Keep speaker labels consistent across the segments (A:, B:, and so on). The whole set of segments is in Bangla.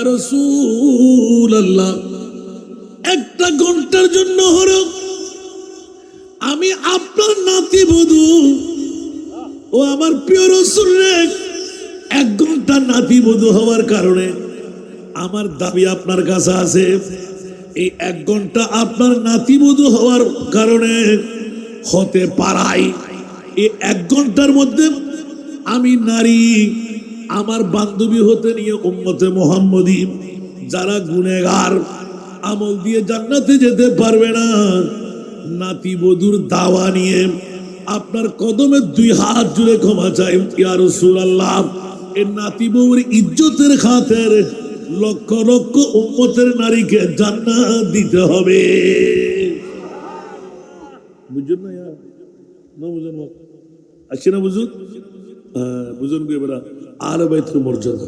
A: রাসূলুল্লাহ, একটা ঘন্টার জন্য হলো আমি আপনার নাতিবধূ ও আমার প্রিয় রাসূলের 1 ঘন্টা নাতিবধূ হওয়ার কারণে আমার দাবি আপনার কাছে আছে। এই 1 ঘন্টা আপনার নাতিবধূ হওয়ার কারণে হতে পারাই এই 1 ঘন্টার মধ্যে আমি নারী আমার বান্ধবী হতে নিয়ে উম্মতে মুহাম্মদী যারা গুনেগার আমল দিয়ে জান্নাতে যেতে পারবে না, নাতিবধূর দাওয়া নিয়ে আপনার কদমে 2 হাত জুড়ে ক্ষমা চাই ইয়া রাসূলুল্লাহ। এই নাতিবউর ইজ্জতের খাতির লক্ষ লক্ষ উম্মতের নারীকে জান্নাত দিতে হবে। বুঝুন না ইয়া না বুঝুন আসছে না বুঝুন বুঝুন কে বলা আলে বাইতের মর্যাদা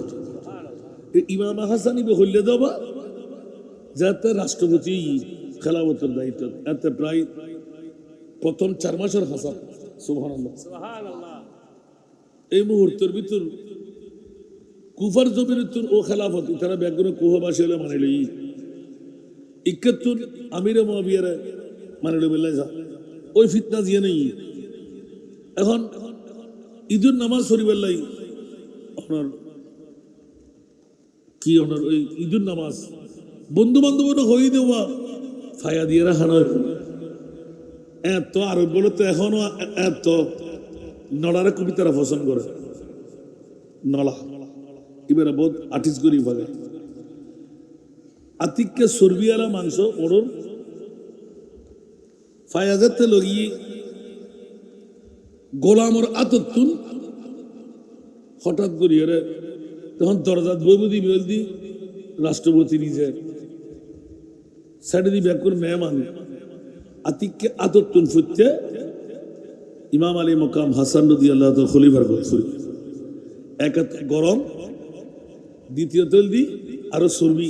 A: ইমাম হাসানি বে হইলে দেবা যাতে রাষ্ট্রপতি খেলাফতের দায়িত্ব এতে প্রায় প্রথম 4 মাসের হাসান সুবহানাল্লাহ সুবহানাল্লাহ। এই মুহূর্তের ভিতর কুফার জমির ভিতর ও খেলাফত তারা ব্যাগুনে কুহবাসী হলে মানে লই 71 আমিরে মুআবিয়ারে মানে লই বেলা যা ওই ফিতনা দিয়ে নেই। এখন ঈদের নামাজ শরীফের লাই আপনার কি আপনার ওই ঈদের নামাজ বন্ধু বান্ধব হয়ে দেওয়া ফায়া দিয়ে রাখানো এত আর বলে তো এখনো এত নলারে কবিতারা পছন্দ করে নলা এবারে বহুত আর্টিস্ট করি ভাগে আতিককে সর্বিয়ালা মাংস ওড়ন ফায়াজাতে লগিয়ে গোলামর আততুন হঠাৎ করি রে তখন দরজাত বৈবদি বেলদি রাষ্ট্রপতি নিজে সাইডে দি ব্যাক করে মেহমান আতিককে আততুন ফুটতে ইমাম আলী মকাম হাসান রাদিয়াল্লাহু তাআলা খলিফার গোসল এক গরম দ্বিতীয় তেল দি আরো সর্বি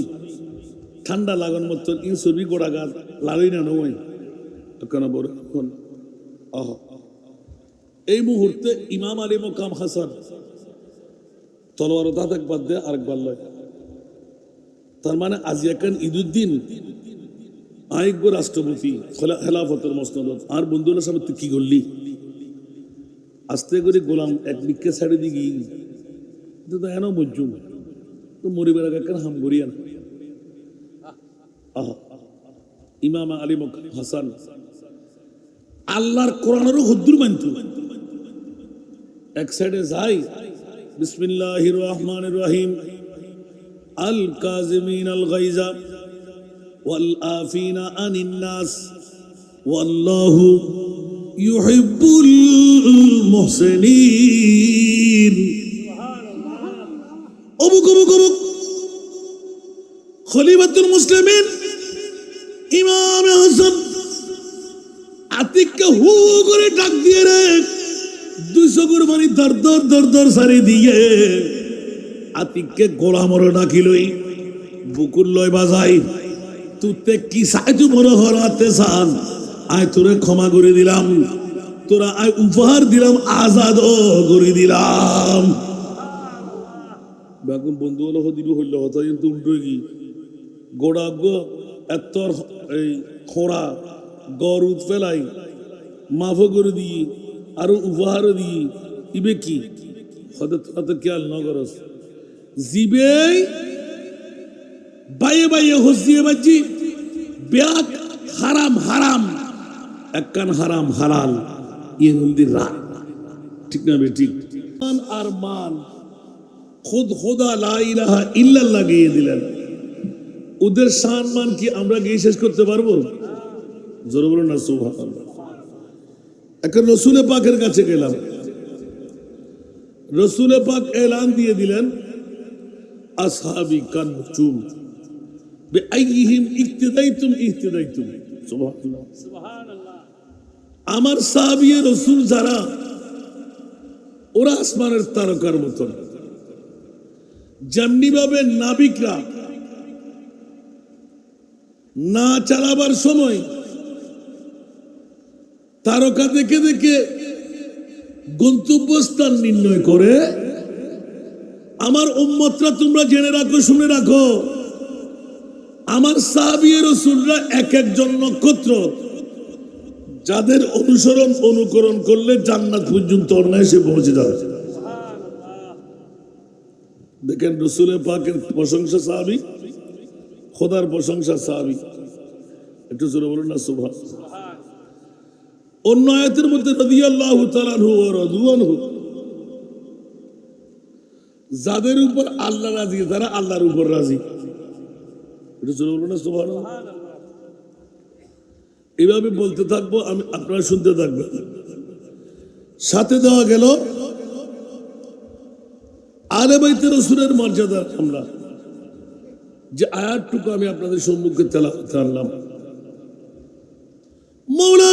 A: ঠান্ডা লাগান মতো ইন সর্বি গোড়া গাছ লাগাই না নয় কেন বড় আহ এই মুহূর্তে ইমাম আলী মকাম হাসান তলোয়ার দাঁত একবার দেয় আরেকবার লয়। তার মানে আজ এখন ঈদুদ্দিন আরেক রাষ্ট্রপতি খেলাফতের মসনদ আর বন্ধুরা সামনে তুই কি করলি আস্তে করে গোলাম এক বিক্ষে ছাড়ে দিকে তো এন মজ্জুম তো মরিবার আগে কেন হাম করিয়া না আহ ইমাম আলী মকাম হাসান আল্লাহর কোরআনেরও হুদ্দুর মানত এক সাইডে যাই বিসমিল্লাহির রহমানির রহিম আল কাযিমিন আল গায়জা ওয়াল আফিনা আনিন নাস ওয়াল্লাহু ইউহিব্বুল মুহসিনিন। অবুক অবুক অবুক খলিফাতুল মুসলিমিন ইমাম হাসান আতিককে হু করে ডাক দিয়ে রে 200 কুরবানি দর দর দর দর সারি দিয়ে আতিককে গোলামর ডাকিলই বুকুর লয় বাজাই তুতে কি সাহায্য মনে হরাতে চান আয় তোরে ক্ষমা করে দিলাম তোরা আয় উপহার দিলাম আজাদ করে দিলাম। বেগুন বন্ধু হলো দিবি হইল হতো কিন্তু উল্টো কি গোড়া গো এত এই খোঁড়া গড় উঠ ফেলাই মাফ করে দিই আরো উপহার দিই ইবে কি হতে খেয়াল নগরস জিবে বাইয়ে বাইয়ে হসিয়ে বাজি ব্যাক হারাম হারাম একখান হারাম হালাল ইয়ে মন্দির রাত ঠিক না বে ঠিক আর মান খুদ খোদা লা ইলাহা ইল্লাল্লাহ লাগিয়ে দিলেন। ওদের সম্মান কি আমরা গিয়ে শেষ করতে পারবো? জোরে বলুন না সুবহানাল্লাহ। এখন রসুল পাকের কাছে গেলাম, রসুল পাক এলান দিয়ে দিলেন আসহাবি কান চুম বেআইহিম ইক্তিদাইতুম ইহতিদাইতুম সুবহানাল্লাহ সুবহানাল্লাহ। আমার সাহাবী রাসূল যারা ওরা আসমানের তারকার মতন, যেমনি ভাবে নাবিকরা না চালাবার সময় তারকা দেখে দেখে গন্তব্যস্থান নির্ণয় করে, আমার উম্মতরা তোমরা জেনে রাখো, শুনে রাখো, আমার সাহাবী রাসূলরা এক একজন নক্ষত্র, যাদের অনুসরণ অনুকরণ করলে জান্নাত পর্যন্ত অনায়াসে পৌঁছে যাবে। দেখেন রাসূলের পাকের প্রশংসা সাহাবী, খোদার প্রশংসা সাহাবী। একটু জোরে বলুন না সুবহানাল্লাহ। অন্য আয়াতের মধ্যে রাদিয়াল্লাহু তাআলা আনহু ওয়া রাদু আনহু, যাদের উপর আল্লাহ রাজি তারা আল্লাহর উপর রাজি। একটু জোরে বলুন না সুবহানাল্লাহ। এইভাবে বলতে থাকবো, আমি আপনারা শুনতে থাকবেন। সাথে দেওয়া গেল আলে বাইতে রাসূলের মর্যাদা। আমরা যে আয়াতটুকু আমি আপনাদের সম্মুখে তেলাওয়াত করলাম, মাওলা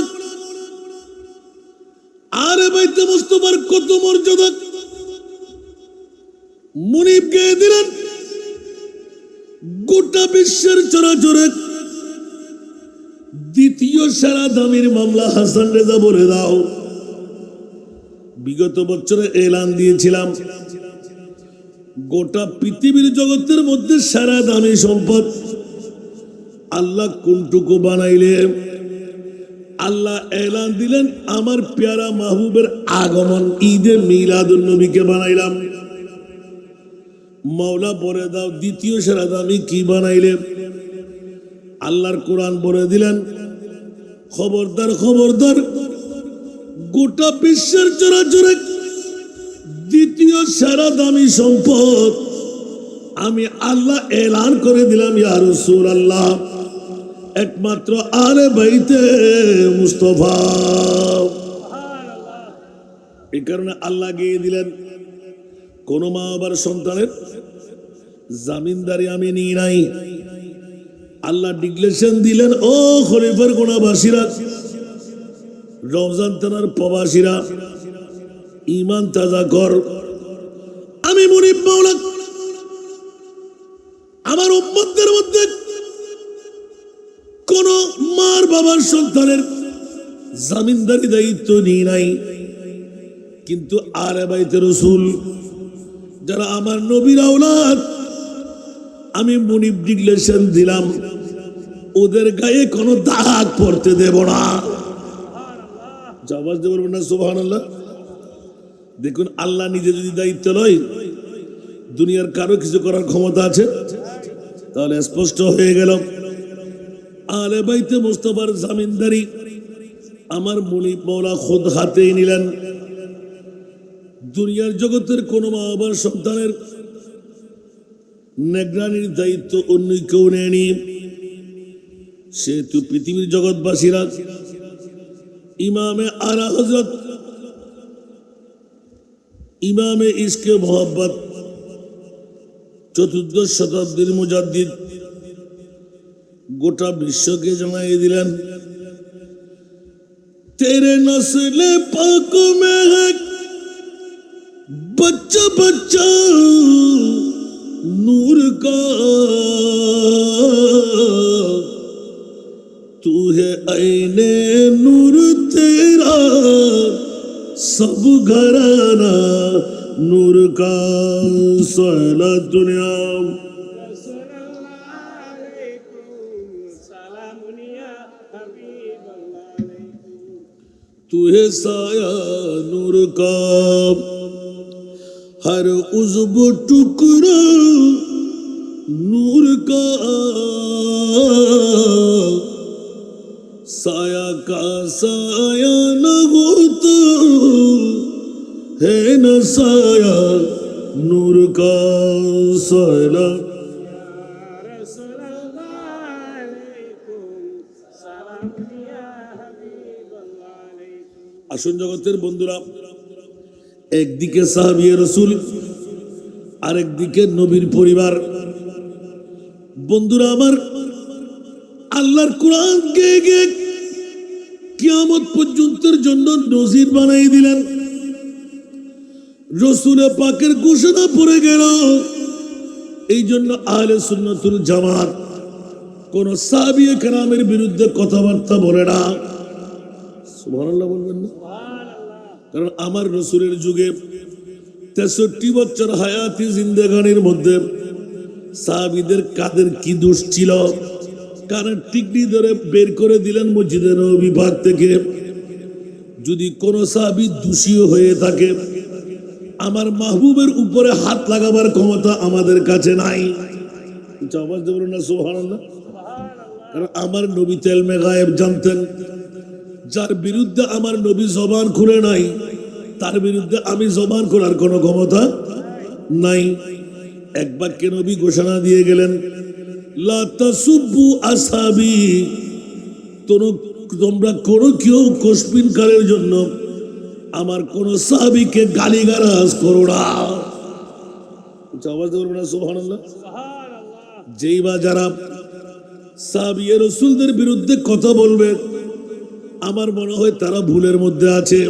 A: আলে বাইতে মুস্তাফার কত মর্যাদা মুনিব গেয়ে দিলেন। গোটা বিশ্বের চরাচরে দ্বিতীয় সেরা দামির মামলা হাসান রেজা বলে দাও। বিগত বছরে এলান দিয়েছিলাম, গোটা পৃথিবীর জগতের মধ্যে সেরা দামি সম্পদ আল্লাহ কোনটুকু বানাইলে, আল্লাহ এলান দিলেন আমার প্যারা মাহবুবের আগমন ঈদে মিলাদুন নবীকে বানাইলাম। মাওলা বলে দাও দ্বিতীয় সেরা দামি কি বানাইলে? আল্লাহর কোরআন বলে দিলেন খবরদার খবরদার, গোটা বিশ্বের চরাচরে দ্বিতীয় সেরা দামি সম্পদ আমি আল্লাহ এলান করে দিলাম ইয়া রাসূলুল্লাহ, একমাত্র আলে বাইতে মুস্তাফা। এই কারণে আল্লাহ গিয়ে দিলেন, কোন মা বাবার সন্তানের জামিনদারি আমি নিই নাই। আল্লাহ ডিক্লেরেশন দিলেন, ও খলিফার গোনাবাসীরা, রমজান থানার প্রবাসীরা, ঈমান তাজা কর। আমি মুনিব মাওলা আমার উম্মতদের মধ্যে কোন মার বাবার সন্তানের জামিনদারি দায়িত্ব নিই নাই, কিন্তু আলে বাইতে রাসূল যারা আমার নবীর আওলাদ, আমি মুনিব ডিক্লেরেশন দিলাম ওদের গায়ে কোনো দাগ পড়তে দেব না। আওয়াজ দিয়ে বলবেন না সুবহানাল্লাহ। দেখুন আল্লাহ নিজে যদি দায়িত্ব লয়, দুনিয়ার কারো কিছু করার ক্ষমতা আছে? তাহলে স্পষ্ট হয়ে গেল আলে বাইতে মুস্তাফার জামিনদারি আমার মুনিব মাওলা খুদ হাতেই নিলেন। দুনিয়ার জগতের কোন মা বাবার সন্তানের নিগরানির দায়িত্ব অন্য কেউ নেয়নি। সেহেতু পৃথিবীর জগৎবাসীরা ইমামে আলা হযরত ইমামে ইশকে মোহাব্বত চতুর্দশ শতাব্দীর মুজাদ্দিদ গোটা বিশ্বকে জানাই দিলেন, তেরে নসলে পাক মে है बच्चा बच्चा नूर का, तू है आईने नूर तेरा सब घराना नूर का। साला दुनिया तू है साया नूर का, हर उज़्व टुकड़ा नूर का, साया का साया न हो तो है न साया नूर का। साला আসুন জগতের বন্ধুরা, একদিকে সাহাবী রাসূল, আরেকদিকে নবীর পরিবার। বন্ধুরা আমার, আল্লাহর কোরআন গেয়ে গিয়ে কিয়ামত পর্যন্তের জন্য নজির বানাই দিলেন। রাসূল পাকের ঘোষণা পড়ে গেল। এই জন্য আহলে সুন্নাতুল জামাত কোন সাহাবী কেরামের বিরুদ্ধে কথাবার্তা বলে না। সুবহানাল্লাহ বলবেন না? কারণ আমার রাসূলের যুগে 63 বছর হায়াতি জিন্দেগানির মধ্যে সাহাবীদের কাদের কি দোষ ছিল, কারণ টিকনি ধরে বের করে দিলেন মসজিদে নববী ভাগ থেকে। যদি কোন সাহাবী দোষী হয়ে থাকে, আমার মাহবুবের উপরে হাত লাগাবার ক্ষমতা আমাদের কাছে নাই। আওয়াজ দেবেন না সুবহানাল্লাহ। কারণ আমার নবী ইলমে গায়েব জানতেন। যার বিরুদ্ধে আমার নবী জবান খুলে নাই, তার বিরুদ্ধে আমি জবান খোলার কোনো ক্ষমতা নাই। এক বাক্যে নবী ঘোষণা দিয়ে গেলেন, লা তাসুব্বু আসহাবি, তোমরা কোনো কেউ কসবিনকারের জন্য আমার কোন সাহাবীকে গালিগালাজ করো না। আওয়াজ দেবেন না সুবহানাল্লাহ। যেই বা যারা সাহাবী রাসূলদের বিরুদ্ধে কথা বলবে, আমার মনে হয় তারা ভুলের মধ্যে আছে।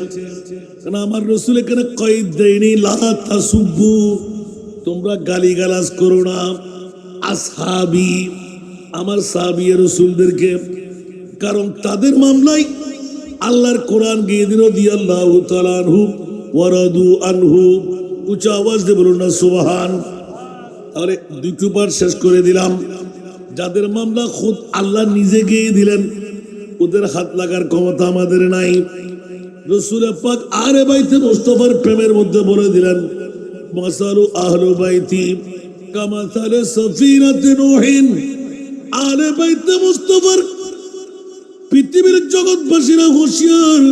A: কারণ আমার রাসূল এখানে কয়েদ দেয়নি, লা তাসুব্বু, তোমরা গালিগালাজ করো না আসহাবি, আমার সাহাবী রাসূলদেরকে। কারণ তাদের মামলায় আল্লাহর কোরআন গিয়ে দিল, রাদিয়াল্লাহু তাআলা আনহু ওয়া রাদু আনহু। উচ্চ আওয়াজ দিয়ে বলুন না সুবহান। তাহলে দুটো বার শেষ করে দিলাম। যাদের মামলা খুদ আল্লাহ নিজে গিয়ে দিলেন, ওদের হাত লাগার ক্ষমতা আমাদের নাই। রাসূল পাক আলে বাইতে মুস্তাফার প্রেমের মধ্যে বলে দিলেন, মাসালু আহলু বাইতি কামাসালে সাফিনাতি নূহিন। আলে বাইতে মুস্তাফার, পৃথিবীর জগৎবাসীরা হুঁশিয়ার,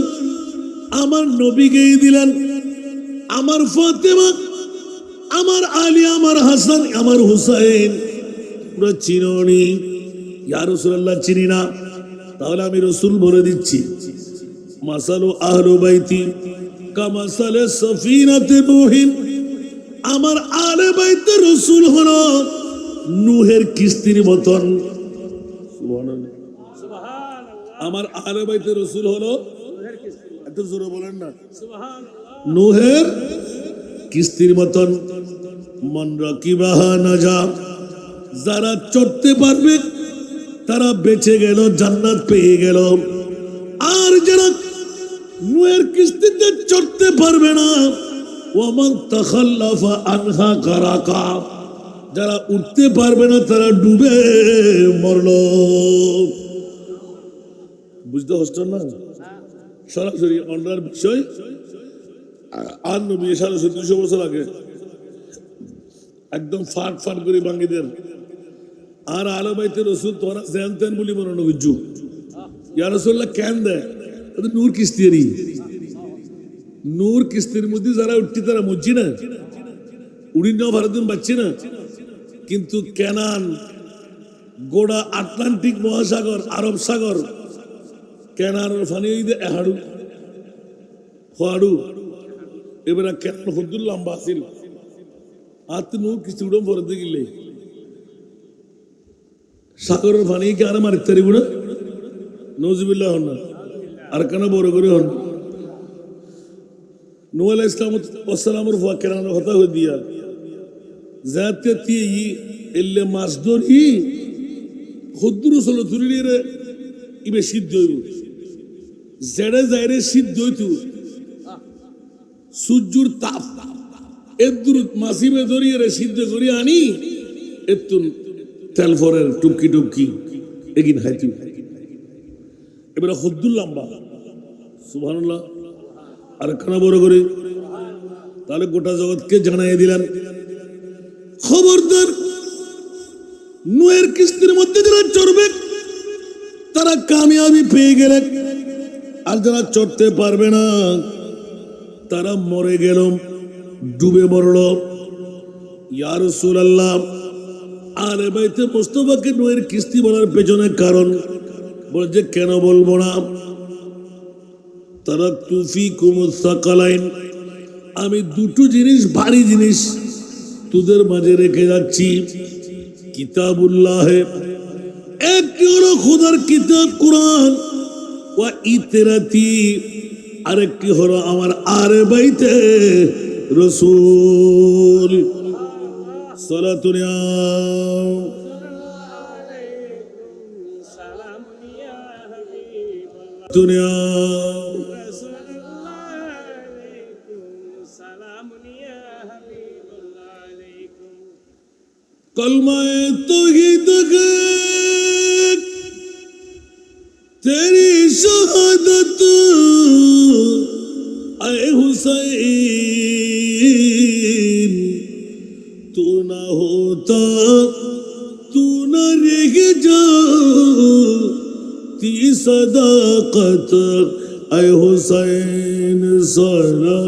A: আমার নবী গিয়ে দিলেন, আমার ফাতেমা, আমার আলী, আমার হাসান, আমার হুসাইন তোমরা চিনোনি। ইয়া রাসূলুল্লাহ চিনি না। তাহলে আমি রাসূল বলে দিচ্ছি, মাসালু আহলু বাইতি কামাসালে সাফিনাতি নূহিন। আমার আলে বাইতে রাসূল হলো নূহের কিস্তির মতন। সুবহানাল্লাহ। আমার আহলে বাইতে রাসূল হলো, এত জোরে বলেন না সুবহানাল্লাহ, নূহের কিস্তির মতন। মান রাকিবাহা নাজা, যারা চড়তে পারবে তারা বেঁচে গেল, জান্নাত পেয়ে গেল। আর যারা নূহের কিস্তিতে চড়তে পারবে না, ওয়ামান তাখাল্লাফা আনহা গারাকা, যারা উঠতে পারবে না তারা ডুবে মরল। বুঝতে হচ্ছে না? সরাসরি অন্যার বিষয়। আর নবী 250 বছর আগে একদম ফাট ফাট করে ভাঙি দেন। আর আলে বাইতে রাসূল তোরা জানতেন বলি মনে না বুঝু। ইয়া রাসূলুল্লাহ কেন দেয়? নূর কিস্তিরই, নূর কিস্তির মধ্যে যারা উঠছি তারা মরছি না, উড়ি না ভারতের পাচ্ছি না। কিন্তু কেনান গোড়া আটলান্টিক মহাসাগর, আরব সাগর, কেনার ফানি এহাড়ু হাড়ু। এবার কেনার হদ্দুর লম্বা আছিল, আর তো নূর কিস্তি উড়ম ভরতে গেলে সাগরের ফানি কি আর মারতে পারিব না? নজিবুল্লাহ হন না, আর কেন বড় করে হন। নূহ আলাইহিস সালামের ফুয়া কেনার কথা হয়ে দিয়া যাতে ই এলে মাছ ধরি হদ্দুর চলো ধরিলে ইবে সিদ্ধ হইব, জেড়ে যাইরে সিদ্ধ হইতো সূর্যর তাপ এদুর মাসিবে ধরিয়ে সিদ্ধ করি আনি এতুন তেল ফরের টুপকি টুপকি এগিন হাইতি। এবারে হদ্দুর লম্বা, সুবহানাল্লাহ। আর খানা বড় করে, তাহলে গোটা জগৎকে জানাই দিলেন, খবরদার নূহের কিস্তির মধ্যে যারা চড়বে তারা কামিয়াবি পেয়ে গেলে, আর যারা চড়তে পারবে না তারা মরে গেল, ডুবে মরল। ইয়া রাসূলুল্লাহ, আলে বাইতে মুস্তাফাকে নূহের কিস্তি বলার পেছনে কারণ বলে যে কেন বলবো না, তারাকতু ফীকুমুস সাকালাইন, আমি দুটো জিনিস, ভারী জিনিস তোদের মাঝে রেখে যাচ্ছি। কিতাবুল্লাহ, একটি হলো খোদার কিতাব কোরআন, ওয়া ইতরাতি, আরেকটি হলো আমার আলে বাইতে রাসূল। সালাতুন ইয়া দুনিয়া कलमाए तौहीद के तेरी शहादत आए हुसैन तू ना होता तू ना रह जाती सदाकत आए हुसैन सरा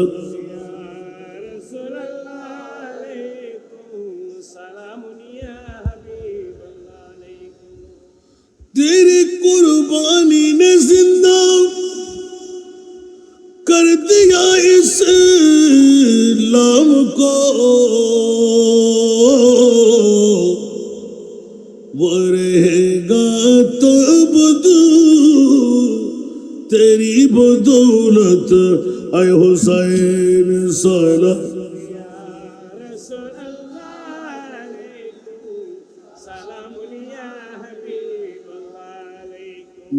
A: तेरी कुर्बानी ने जिंदा कर दिया इस्लाम को वो रहेगा तब तेरी बदौलत आए हुसैन सला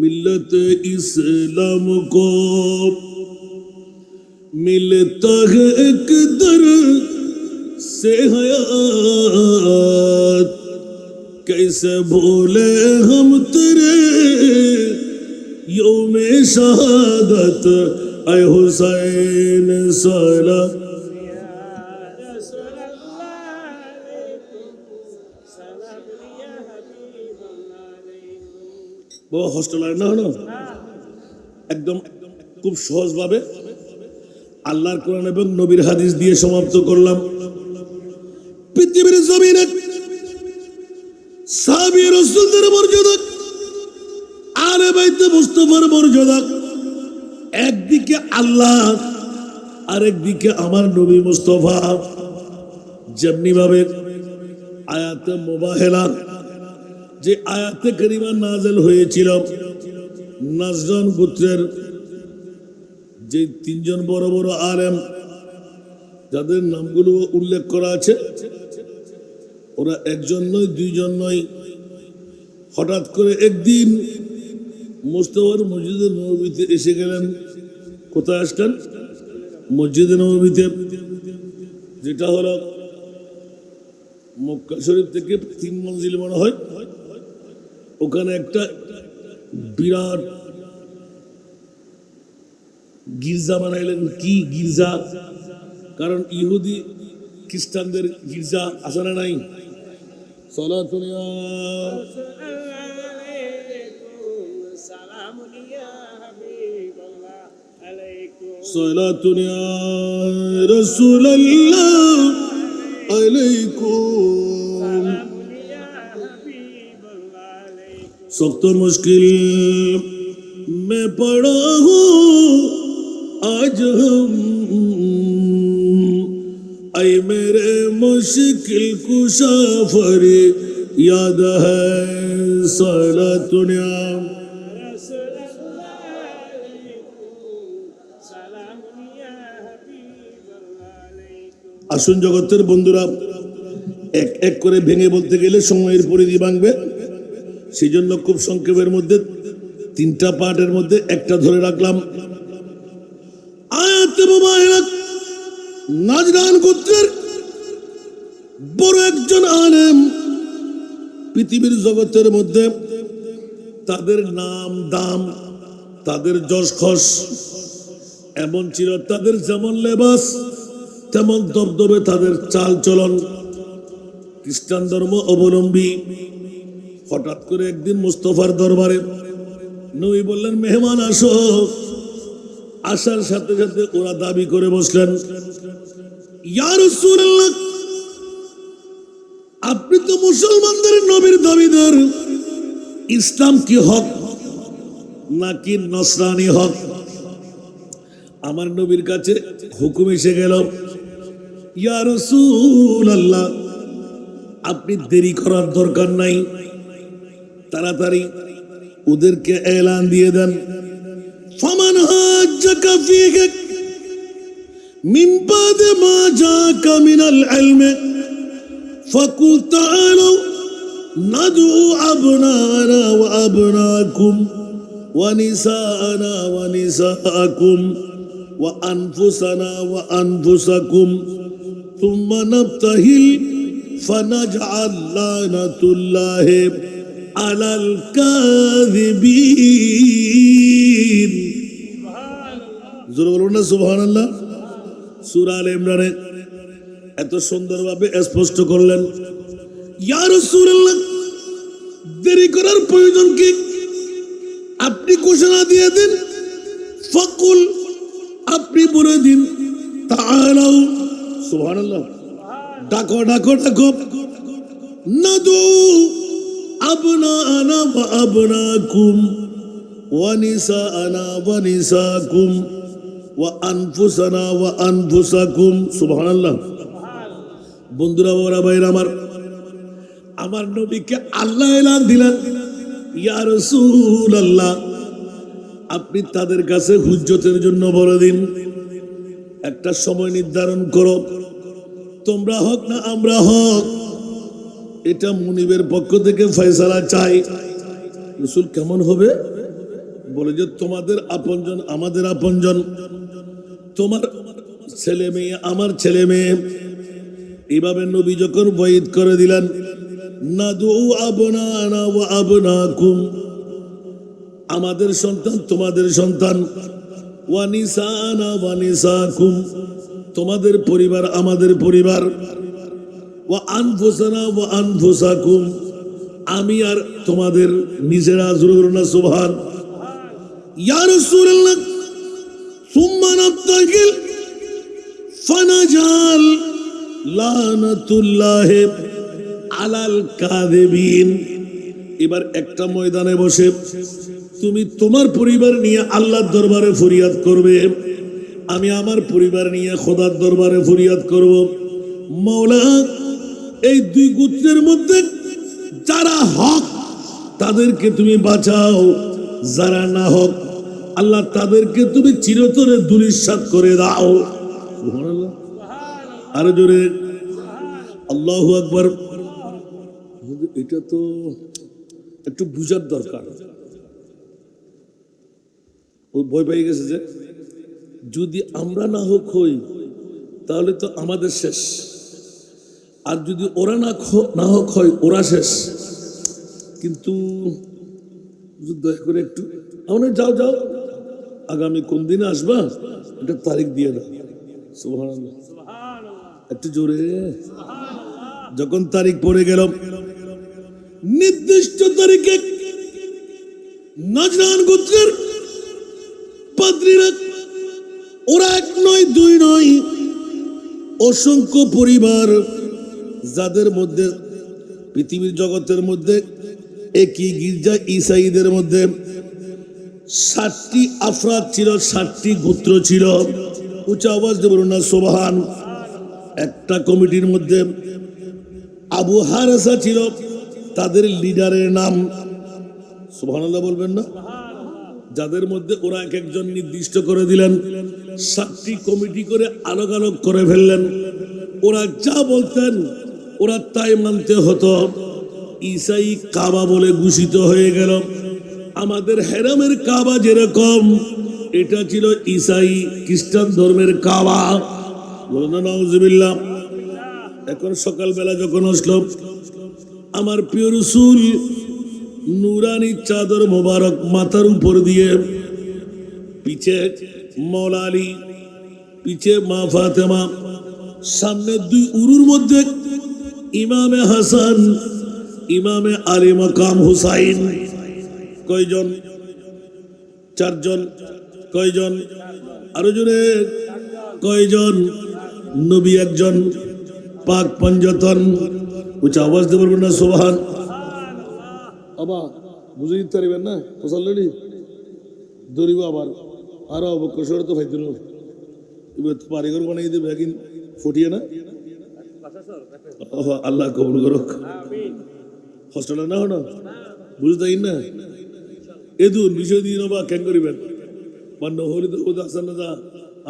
A: मिल्लत इस्लाम को मिलता है एक दर से हयात कैसे भूले हम तेरे यौमे शहादत आए हुसैन सला বাবা হস্টেল আর না হলো একদম খুব সহজভাবে আল্লাহর কোরআন এবং নবীর হাদিস দিয়ে সমাপ্ত করলাম। পৃথিবীর জমিনে সাহাবী রাসূলদের মর্যাদা আলে বাইতে মুস্তাফার মর্যাদা একদিকে আল্লাহ আরেকদিকে আমার নবী মুস্তাফা যেমনি ভাবে আয়াতে মুবাহিলা যে আয়াতে কারিমা নাযিল হয়েছিল নাজরান গোত্রের যে তিনজন বড় বড় আলেম যাদের নামগুলো উল্লেখ করা আছে ওরা একজন নয় দুইজন নয় হঠাৎ করে একদিন মুস্তাফার মসজিদে নববীতে এসে গেলেন। কোথায় আসলেন? মসজিদে নববীতে, যেটা হলো মক্কা শরীফ থেকে 3 মঞ্জিল মনে হয়। ওখানে একটা বিরাট গির্জা বানাইলেন। কি গির্জা? কারণ ইহুদি খ্রিস্টানদের গির্জা আছে না নাই? সালাতুন ইয়া সালাতুন ইয়া রাসূলুল্লাহ আলাইকুম। सख्त मुश्किल में पड़ा हूँ आज हम ऐ मेरे मुश्किल कुशा फरी याद है सलातुन या আসুন জগতের বন্ধুরা, এক এক করে ভেঙে বলতে গেলে সময়ের পরিধি ভাঙবে। সেই জন্য খুব সংক্ষেপের মধ্যে 3টা পার্টের মধ্যে একটা ধরে রাখলাম। আয়াতে মুবাহিলা নাজরান গোত্রের বড় একজন আলেম পৃথিবীর জগতের মধ্যে তাদের নাম দাম তাদের যশ খস এমন ছিল, তাদের যেমন লেবাস তেমন দবদবে তাদের চাল চলন। খ্রিস্টান ধর্ম অবলম্বী। হঠাৎ করে একদিন মুস্তাফার দরবারে নবী বললেন, মেহমান আসো। আসার সাথে সাথে ওরা দাবি করে বসলেন, ইয়া রাসূলুল্লাহ, আপনি তো মুসলমানদের নবীর দাবিদার, ইসলাম কি হক নাকি নসরানি হক? আমার নবীর কাছে হুকুম এসে গেল, ইয়া রাসূলুল্লাহ, আপনি দেরি করার দরকার নাই, তাড়াতাড়ি ওদেরকে এলান দিয়ে দেন। ফামান হাজ্জাকা ফীহি মিন বাদি মা জাকা মিনাল ইলমি ফাকুল তাআলু নাদউ আবনানা ওয়া আবনাকুম ওয়া নিসাআনা ওয়া নিসাআকুম ওয়া আনফুসানা ওয়া আনফুসাকুম থুম্মা নাবতাহিল ফানাজআল লানাতুল্লাহি আলাল কাযিবিন। জোরে বলুন না সুবহানাল্লাহ। সূরা আলে ইমরানে এত সুন্দরভাবে স্পষ্ট করলেন। ইয়া রাসূলুল্লাহ, দেরি করার প্রয়োজন কি? আপনি ঘোষণা দিয়ে দিন। ফাকুল, আপনি বলে দিন, তাআলাউ, সুবহানাল্লাহ, ডাকো ডাকো ডাকো, নাদু আবনাআনা ওয়া আবনাকুম ওয়া নিসাআনা ওয়া নিসাকুম ওয়া আনফুসানা ওয়া আনফুসাকুম। সুবহানাল্লাহ। বন্ধুরা, বাবারা, ভাইরা আমার, আমার নবীকে আল্লাহ এলান দিলেন, ইয়া রাসূলুল্লাহ, আপনি তাদের কাছে হুজ্জতের জন্য বলে দিন, একটা সময় নির্ধারণ করো, তোমরা হক না আমরা হক, এটা মুনিবের পক্ষ থেকে ফয়সালা চাই। রাসূল কেমন হবে? বলে যে তোমাদের আপনজন আমাদের আপনজন, তোমার ছেলে মেয়ে আমার ছেলে মেয়ে। এইভাবে নবী যখন বঈদ করে দিলেন, নাদু আবনানা ওয়া আবনাকুম, আমাদের সন্তান তোমাদের সন্তান, ওয়া নিসানা ওয়া নিসাকুম, তোমাদের পরিবার আমাদের পরিবার, ওয়া আনফুসানা ওয়া আনফুসাকুম, আমি আর তোমাদের নিজেরা। জোরে না সুবহান। ইয়া রাসূলুল্লাহ, সুম্মা নাবতাহিল ফানাজাল লানাতুল্লাহি আলাল কাযিবিন। এবার একটা ময়দানে বসে তুমি তোমার পরিবার নিয়ে আল্লাহর দরবারে ফরিয়াদ করবে, আমি আমার পরিবার নিয়ে খোদার দরবারে ফরিয়াদ করব। মাওলা, এই দুই গোত্রের মধ্যে যারা হক তাদেরকে তুমি বাঁচাও, যারা না হক আল্লাহ তাদেরকে তুমি চিরতরে ধূলিসাৎ করে দাও। সুবহানাল্লাহ। আরো জোরে আল্লাহু আকবার। এটা তো একটু বুঝার দরকার। ও ভয় পেয়ে গেছে যে যদি আমরা না হোক হই তাহলে তো আমাদের শেষ, আর যদি ওরা না হোক হয় ওরা শেষ। কিন্তু দয়া করে একটু আমরা যাও যাও, আগামী কোন দিনে আসবা এটা তারিখ দিয়ে দাও। সুবহানাল্লাহ, একটু জোরে। যখন তারিখ পড়ে গেল, নির্দিষ্ট তারিখে নাজরান গোত্রের পাদ্রীরা, ওরা এক নয় দুই নয়, অসংখ্য পরিবার, যাদের মধ্যে পৃথিবীর জগতের মধ্যে একই গির্জা ঈসাইদের মধ্যে 60টি আফরাদ ছিল, 60টি গোত্র ছিল। উচ্চ আওয়াজ দিয়ে বলুন না সুবহান। একটা কমিটির মধ্যে আবু হারেসা ছিল, তাদের লিডারের নাম, সুবহানাল্লাহ বলবেন না, যাদের মধ্যে ওরা এক একজন নির্দিষ্ট করে দিলেন, 7টি কমিটি করে আলোক আলোক করে ফেললেন। ওরা যা বলতেন ওরা তাই মানতে হতো। ঈসাই কাবা বলে ঘোষিত হয়ে গেল। আমাদের হেরামের কাবা যেরকম, এটা ছিল ঈসাই খ্রিস্টান ধর্মের কাবা। নাউজুবিল্লাহ। এখন সকালবেলা যখন আসলো, আমার প্রিয় রাসূল নুরানি চাদর মোবারক মাথার উপর দিয়ে, পিছে মাওলা আলী, পিছে মা ফাতেমা, সামনে দুই উরুর মধ্যে ইমামে হাসান, ইমামে আলী মাকাম হুসাইন। কয়জন? 4 জন। কয়জন? আরো জোরে কয়জন? নবী একজন, পাক পঞ্জতন। উচ্চ আওয়াজ দিয়ে বলবেন না সুবহান। আবা বুঝে দিতে পারবেন না, ফসলি ধরিব আবার আরো কসর তো ফাইতুল পারিগর বানাই দেবে একদিন ফুটিয়ে না। আল্লাহ কবুল করুক। হোস্টেলে না হন বুঝতে না এদুন বিষয় দিয়ে বা কেন করিবেন মান্য হলি তো ওদের আসেন না,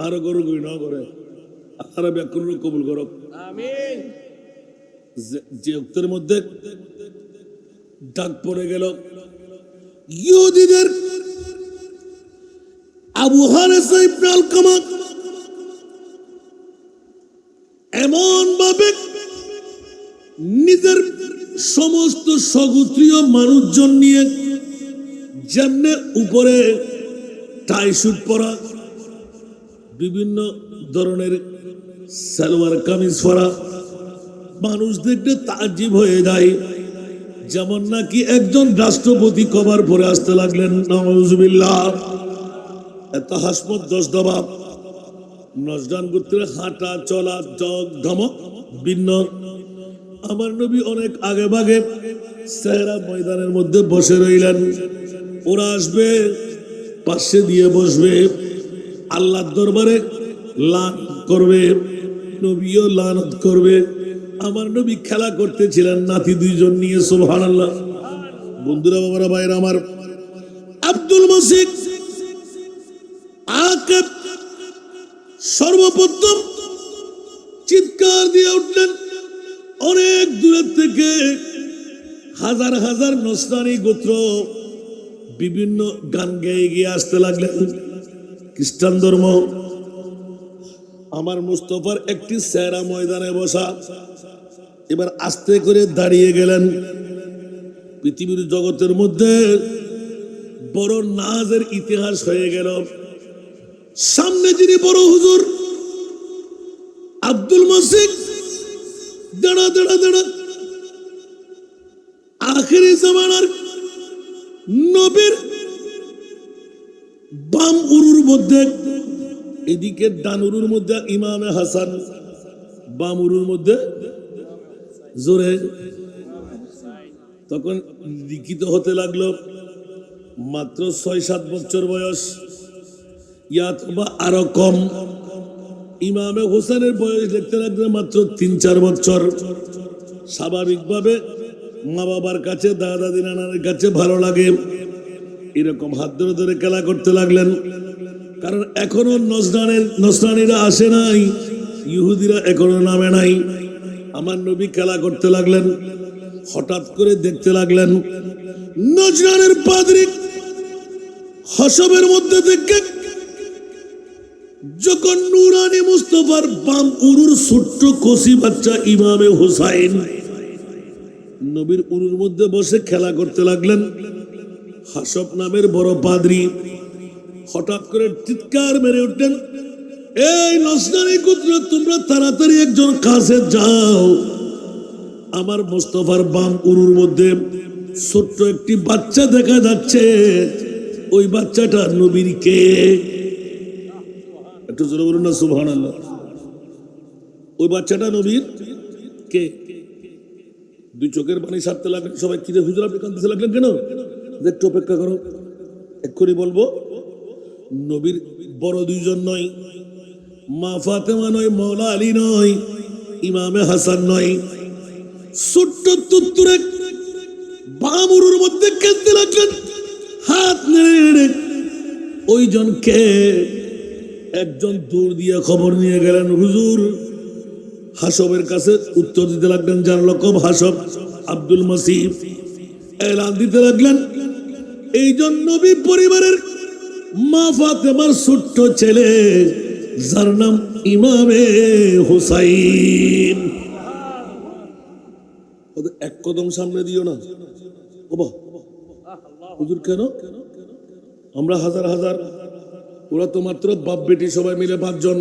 A: আরো করুক না করে আর ব্যাকুল কবুল করুক। যে উক্তের মধ্যে ডাক পড়ে গেল ইহুদিদের, আবু হারেসা ইবনে আলকামা এমন ভাবে নিজের সমস্ত সগোত্রীয় মানুষজন নিয়ে যেমনে উপরে টাই শুট পরা, বিভিন্ন ধরনের সালোয়ার কামিজ পরা, মানুষ দেখতে তাজ্জব হয়ে যায়। যেমন নাকি একজন রাষ্ট্রপতি কভার পরে আসতে লাগলেন, নাউজুবিল্লাহ। এত হাসমত দশ দবাব, নজরান গোত্রের হাঁটা চলা জগ ধমক ভিন্ন। আমার নবী অনেক আগে ভাগে সেহরা ময়দানের মধ্যে বসে রইলেন। ওরা আসবে, পাশে দিয়ে বসবে, আল্লাহর দরবারে লানত করবে, নবীও লানত করবে। আমার নবী খেলা করতেছিলেন নাতি দুইজন নিয়ে, সুবহানাল্লাহ। বন্ধুরা, বাবারা, ভাইরা আমার, আব্দুল মসিক আকিব সর্বপ্রথম চিৎকার দিয়ে উঠলেন। অনেক দূরের থেকে হাজার হাজার নসরানি গোত্র বিভিন্ন গান গেয়ে গিয়ে আসতে লাগলেন। খ্রিস্টান ধর্ম। আমার মুস্তফার একটি সেহরা ময়দানে বসা, এবার আস্তে করে দাঁড়িয়ে গেলেন। পৃথিবীর জগতের মধ্যে বড় নাজের ইতিহাস হয়ে গেল। সামনে যিনি বড় হুজুর আব্দুল মসিক, দাঁড়া দাঁড়া দাঁড়া, আখেরি জামানার নবীর বাম উরুর মধ্যে, এদিকে ডান উরুর মধ্যে ইমামে হাসান, বাম উরুর মধ্যে জোরে। তখন লিখিত হতে লাগলো মাত্র 6-7 বছর বয়স, ইয়াতবা আরো কম। ইমামে হোসেনের বয়স দেখতে লাগলো মাত্র 3-4 বছর। স্বাভাবিকভাবে মা বাবার কাছে, দাদা দাদি নানার কাছে ভালো লাগে, এরকম হাত ধরে ধরে খেলা করতে লাগলেন। কারণ এখনো নসরানীরা আসে নাই, ইহুদিরা এখনো নামে নাই। আমার নবী খেলা করতে লাগলেন। হঠাৎ করে দেখতে লাগলেন নজরানের পাদ্রী হসবের মধ্যে দেখে যখন নুরানি মুস্তফার বাম উরুর ছোট্ট কচি বাচ্চা ইমামে হুসাইন নবীর উরুর মধ্যে বসে খেলা করতে লাগলেন। হাসব নামের বড় পাদ্রী হঠাৎ করে চিৎকার মেরে উঠলেন, এই নসরানি গোত্র, তোমরা তাড়াতাড়ি একজন কাছে যাও। আমার মুস্তফার বাম উরুর মধ্যে ছোট্ট একটি বাচ্চা দেখা যাচ্ছে, ওই বাচ্চাটা নবীর কে? একটু জোরে বলুন না সুবহানাল্লাহ। ওই বাচ্চাটা নবীর কে? দুই চোখের পানি সারতে লাগলেন সবাই। কি রে হুজুর, আপনি কাঁদতে লাগলেন কেন? একটু অপেক্ষা করো, এক্ষুনি বলবো। নবীর বড় দুইজন নয়, মা ফাতেমা নয়, মৌলা আলী নয়, ইমামে হাসান নয়, ছোট্ট তুত্তুরে বাম উরুর মধ্যে কাঁদতে লাগলেন, হাত নেড়ে নেড়ে। ওই জনকে একজন দূর দিয়ে খবর নিয়ে গেলেন, হুজুর। হাসবের কাছে উত্তর দিতে লাগলেন, যার লকব হাসব, আব্দুল মসিফ। এলান দিতে লাগলেন, এই জন্য নবী পরিবারের মা ফাতেমার ছোট্ট ছেলে, যার নাম ইমামে হুসাইন। ওদের এক কদম সামনে দিও না। ওবা হুজুর, কেন? আমরা হাজার হাজার, ওরা তো মাত্র বাপ বেটি সবাই মিলে 5 জন,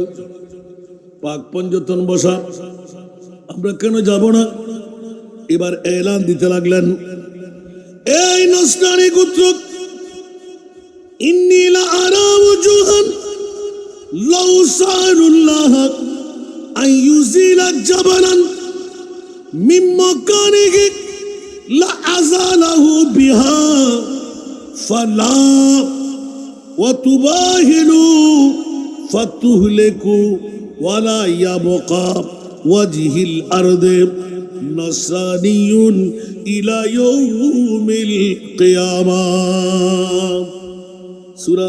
A: পাক পঞ্জতন বসা, আমরা কেন যাব না? এবার এলান দিতে লাগলেন, এই নসরানি গোত্র, ইন্নী লা আরা ওয়াজুহান লাউ সারুল্লাহ আন ইউজিলা জাবালান মিন মাকানিহি লা আযালাহু বিহা ফালা ওয়া তুবাহিলু ফাতুহলিকু ওয়ালা ইয়াবকা ওয়াজহিল আরদি নসরানিয়ুন ইলা ইয়াউমিল কিয়ামাহ। সূরা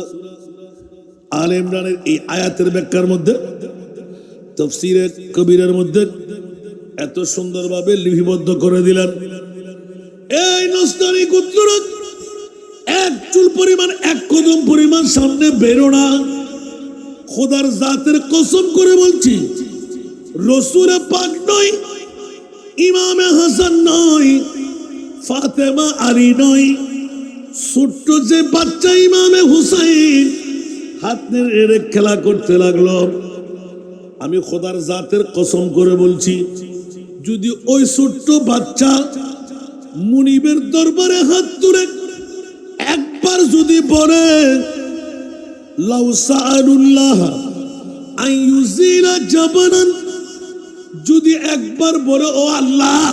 A: আলে ইমরানের এই আয়াতের ব্যাখ্যার মধ্যে, তাফসীরে কবিরের মধ্যে এত সুন্দরভাবে লিপিবদ্ধ করে দিলেন, এই নসরানি গোত্ররা এক চুল পরিমাণ, এক কদম পরিমাণ সামনে বেরো না। খোদার জাতের কসম করে বলছি, রসুল পাক নয়, ইমামে হাসান নয়, ফাতেমা আলী নয়, ছোট্ট যে বাচ্চা ইমামে হুসাইন হাত নেড়ে খেলা করতে লাগলো। আমি খোদার জাতের কসম করে বলছি, যদি ওই ছোট্ট বাচ্চা মুনিবের দরবারে হাত তুলে একবার যদি বলে লাউ সাআলুল্লাহ আইয়ুজিলা জাবানান, যদি একবার বলে ও আল্লাহ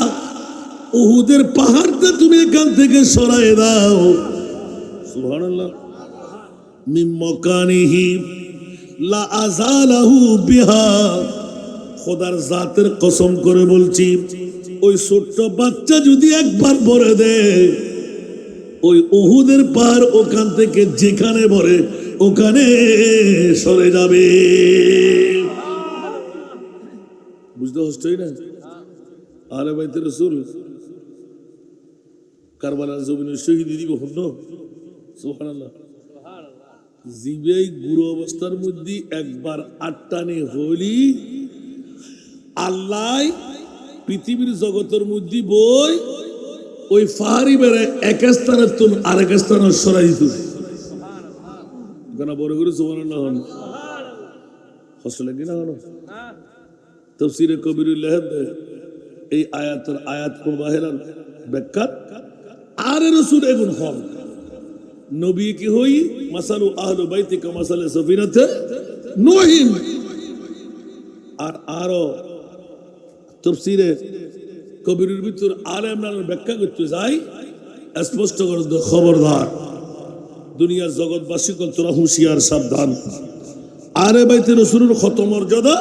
A: উহুদের পাহাড়টা তুমি এখান থেকে সরায় দাও, সুবহানাল্লাহ, মিন মাকানিহি লা আযালাহু বিহা, খোদার জাতের কসম করে বলছি, ওই ছোট্ট বাচ্চা যদি একবার বলে দেয় ওই উহুদের পাহাড় ওখান থেকে যেখানে বলে ওখানে সরে যাবে। বুঝতে হচ্ছই না? আলে বাইতে রাসূল কারবালার জমিনে শহীদ দিব হন, সুবহানাল্লাহ। জিবেই গুরু অবস্থার মধ্যে একবার আটটানে হলি আল্লাহ পৃথিবীর জগতের মধ্যে বই ওই ফাহারি বেড়ে এক স্থানের তুল আরেক স্থানে সরাই দিত। বড় করে সুবহানাল্লাহ হন, কষ্ট লাগে না? হলো তাফসীরে কবিরুল্লাহ এই আয়াত কোন বাহিরার ব্যাখ্যা আর রাসূল এগুন হন নবী কি হই মাসালু আহলু বাইতি কা মাসালে সাফিনাতে নূহিন। আর আরো তাফসীরে কবিরের ভিতর আলে ইমরানের ব্যাখ্যা করতে যাই, স্পষ্ট করে খবরদার দুনিয়ার জগৎবাসী কল তোরা হুঁশিয়ার সাবধান। আলে বাইতে রাসূলের কত মর্যাদা,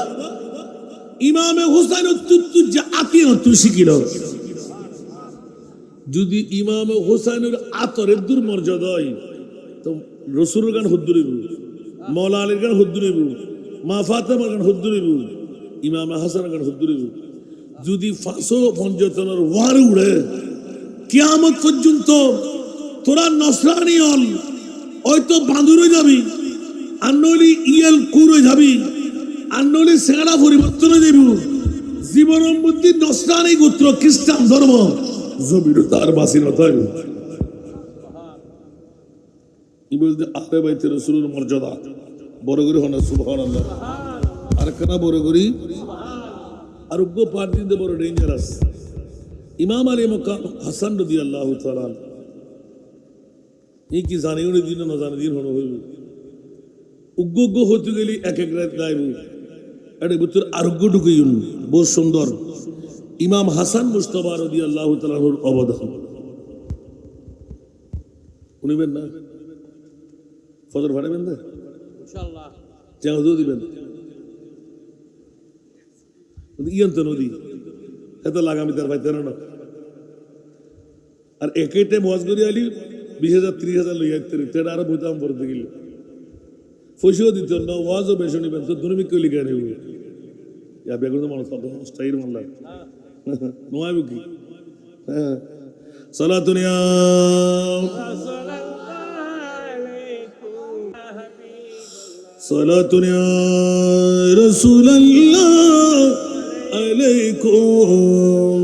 A: ইমামে হুসাইন অত্যন্ত যে আতির তুই শিখিল, যদি ইমামে হুসাইনের আতরের দুর্মর্যাদা হয় তো রসুলের গান হুদ্দুরিব, মৌলা আলীর গান হুদ্দুরিব, মা ফাতেমার গান হুদ্দুরিব, ইমামে হাসানের গান হুদ্দুরিব। যদি ফাঁসো পঞ্চতনের ওয়ার উড়ে কিয়ামত পর্যন্ত তোরা নসরানি হল হয়তো বাঁদুরে যাবি, আর নইলে ইয়েল কুরে যাবি, আর নইলে সেরা পরিবর্তনে দেব, জীবনের মধ্যে নসরানি গোত্র খ্রিস্টান ধর্ম জমির তার বাসীনতা। আহলে বাইতে রাসূলের মর্যাদা বড় করে হন, সুবহানাল্লাহ। আর কেনা বড় করি আরোগ্য পাঠ দিতে বড় ডেঞ্জারাস। ইমাম আলী মাকাম হাসান রাদিয়াল্লাহু তাআলা এই কি জানি উনি দিন না জানি দিন হন হইব উগ্গ হতে গেলি এক এক রাত গাইব, এটা ভিতর আরোগ্য ঢুকে বহু সুন্দর। ইমাম হাসান মুস্তাফা রাদিয়াল্লাহু তাআলার অবদান শুনিবেন না? ফজর ফাটাবেন না ইনশাআল্লাহ, জানাজা দিবেন। ইয়ন্ত নদী এত লাগামি তার পাইতে না, আর একেটে ওয়াজ করি আলি 20,000 30,000 লইয়া তেটা আরো বুঝতাম পড়তে গেলে পয়সাও দিত না, ওয়াজও বেশি নিবেন তো ধর্মিক কইলি কেন ইয়া বেগুন মানুষ স্টাইল মানলা নোয়াইব কি? হ্যাঁ, সালাতুন ইয়া সালাতুন ইয়া রাসূলুল্লাহ আলাইকুম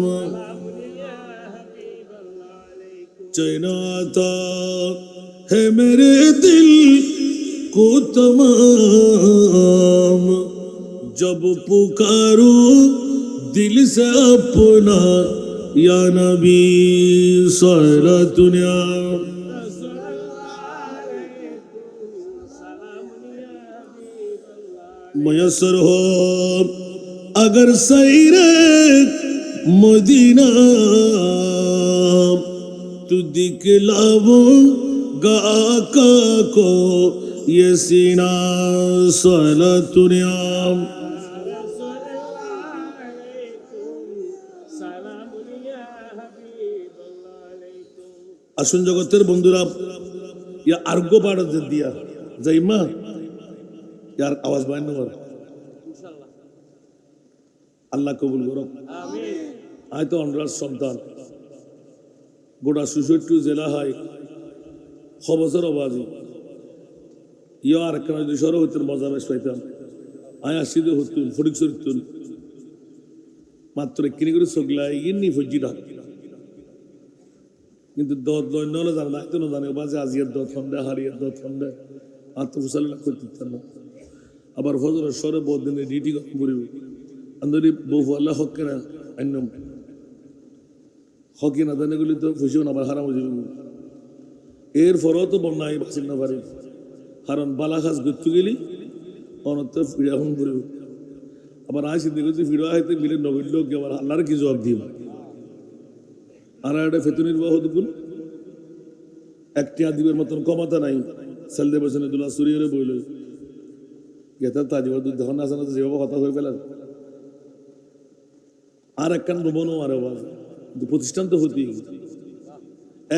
A: चैनाता है मेरे दिल को तमाम, जब पुकारो दिल से अपना या नबी सारा दुनिया मयसर हो अगर सैरे मदीना तू दिखलाऊंगा आका को ये सीना सलातुनिया। আসুন জগতের বন্ধুরা ইয়া আরোগ্য পাঠ দিয়া যাই মা ইয়ার আওয়াজ বাইন কর আল্লাহ কবুল করো আমিন। আয় তো অনরাজ সন্তান গোটা ৬৬ জেলা হয় ৬ বছর অবাজি ইয়া আর কেন যদি সর হইতেন মজা বেশ পাইতাম। আয় আসিদে হতুন ফটিক চরিতুন মাত্র কিনে করে চোখলাই ইনি ফজি ডাক কিন্তু দত দৈন্য হলে জানে না এত জানে বাজে আজিয়ার দত ফন্ডে হারিয়ার দত ফন্ডে আত্মফুসালিনা করতে পারতাম না আবার ফজরের সরে বহুত দিনে ডিটি করিব আন্দরি বহু আল্লাহ হক কেনা অন্যম হকি না জানে গুলি তো ফুসিও না আবার হারাম হয়ে যাবে এর ফরও তো বন্যায় বাঁচিন না পারে কারণ বালাখাস ঘুরতে গেলি অনত্য ফিরে এখন করিব আবার আয় দেখেছি ফিরে আইতে মিলে নবীর লোক আবার আল্লাহর কি জবাব দিব আর একটা ফেতু নির্বাহ দেখুন একটি আদিবের মতন কমাতা নাই সেলদে বসে দুলা সুরিয়ে বইল গেতার তাজিবার দুধ যখন আসে না তো যেভাবে কথা হয়ে পেলাম আর একখান ভবনও আর প্রতিষ্ঠান তো হতেই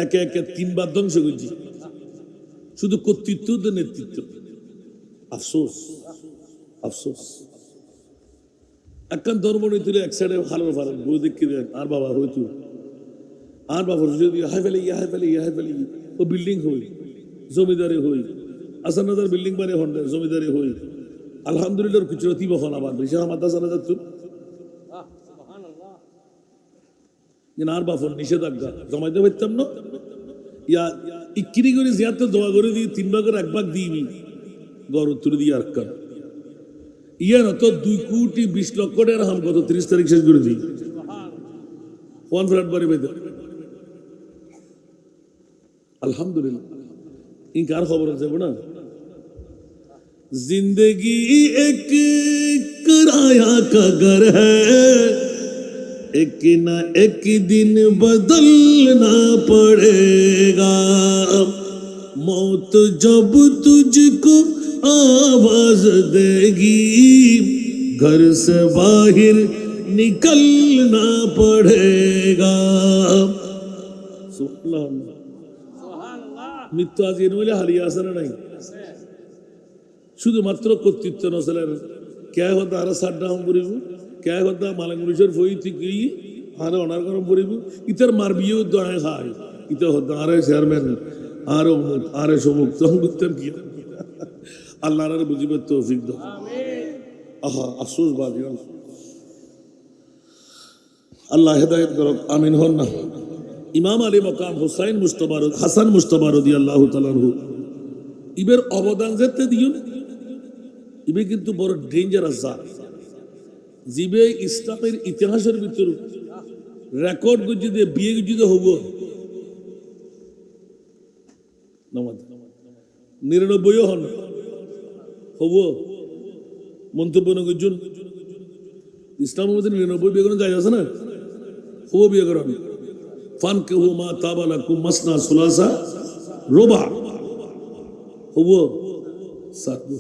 A: একে একে তিনবার ধ্বংস করছি শুধু কর্তৃত্ব তো নেতৃত্ব আফসোস আফসোস একখান ধর্ম নিয়ে তুলে এক সাইডে ভালো ভালো বই দেখি দেন আর বাবা হইতু আর বাবা যদি হাই ফেলে ও বিল্ডিং হই জমিদারে হই আসানাদার বিল্ডিং বারে হন জমিদারে হই আলহামদুলিল্লাহ কুচরতি বহন আবার বেশি আমার দাসানা যাচ্ছ আর বাফর নিষেধাজ্ঞা জমাইতে পারতাম না ইয়া ইকিরি করে জিয়াতে দোয়া করে দিয়ে 3 ভাগের 1 ভাগ দিইনি গড় উত্তর দিয়ে আর কার ইয়া না তো 2 কোটি 20 লক্ষ টাকার হাম কত 30 তারিখ শেষ করে দিই ওয়ান ফ্ল্যাট বাড়ি বেঁধে আলহামদুলিল্লাহ ইনকার খবর আছে না जिंदगी एक किराया का घर है एक ना एक दिन बदलना पड़ेगा मौत जब तुझको आवाज देगी घर से बाहर निकलना पड़ेगा सुभान अल्लाह मृत्यु आज এর মধ্যে হারিয়ে আসে না নাই শুধুমাত্র কর্তৃত্ব নসলের কে হতা আর সাড্ডাম করিব কে হতা মালাঙ্গুলিশের ফই থেকে আর অনার গরম করিব ইতার মারবিও দয় খায় ইতা হতা আরে চেয়ারম্যান আর অমুক আরে সমুক তখন করতেন কি আল্লাহর আর বুঝিবার তৌফিক দাও আহা আফসোস বাদি আল্লাহ হেদায়েত করুক আমিন হন না ইমাম আলী মকাম হুসাইন মুজতবা হাসান মুজতবা রাদিয়াল্লাহু তাআলা আনহু ইবের অবদান যেতে দিও ইবে কিন্তু বড় ডেঞ্জারাস জাত জিবে ইসলামের ইতিহাসের ভিতর রেকর্ড যদি বিয়ে যদি হব 99 হন হব মন্তব্য নগরজন ইসলামের মধ্যে 99 বিয়ে করেন যায় আছে না হব বিয়ে করেন ফান কেহু মা তাবালা কুম মাসনা সুলাসা রোবা হব সাতু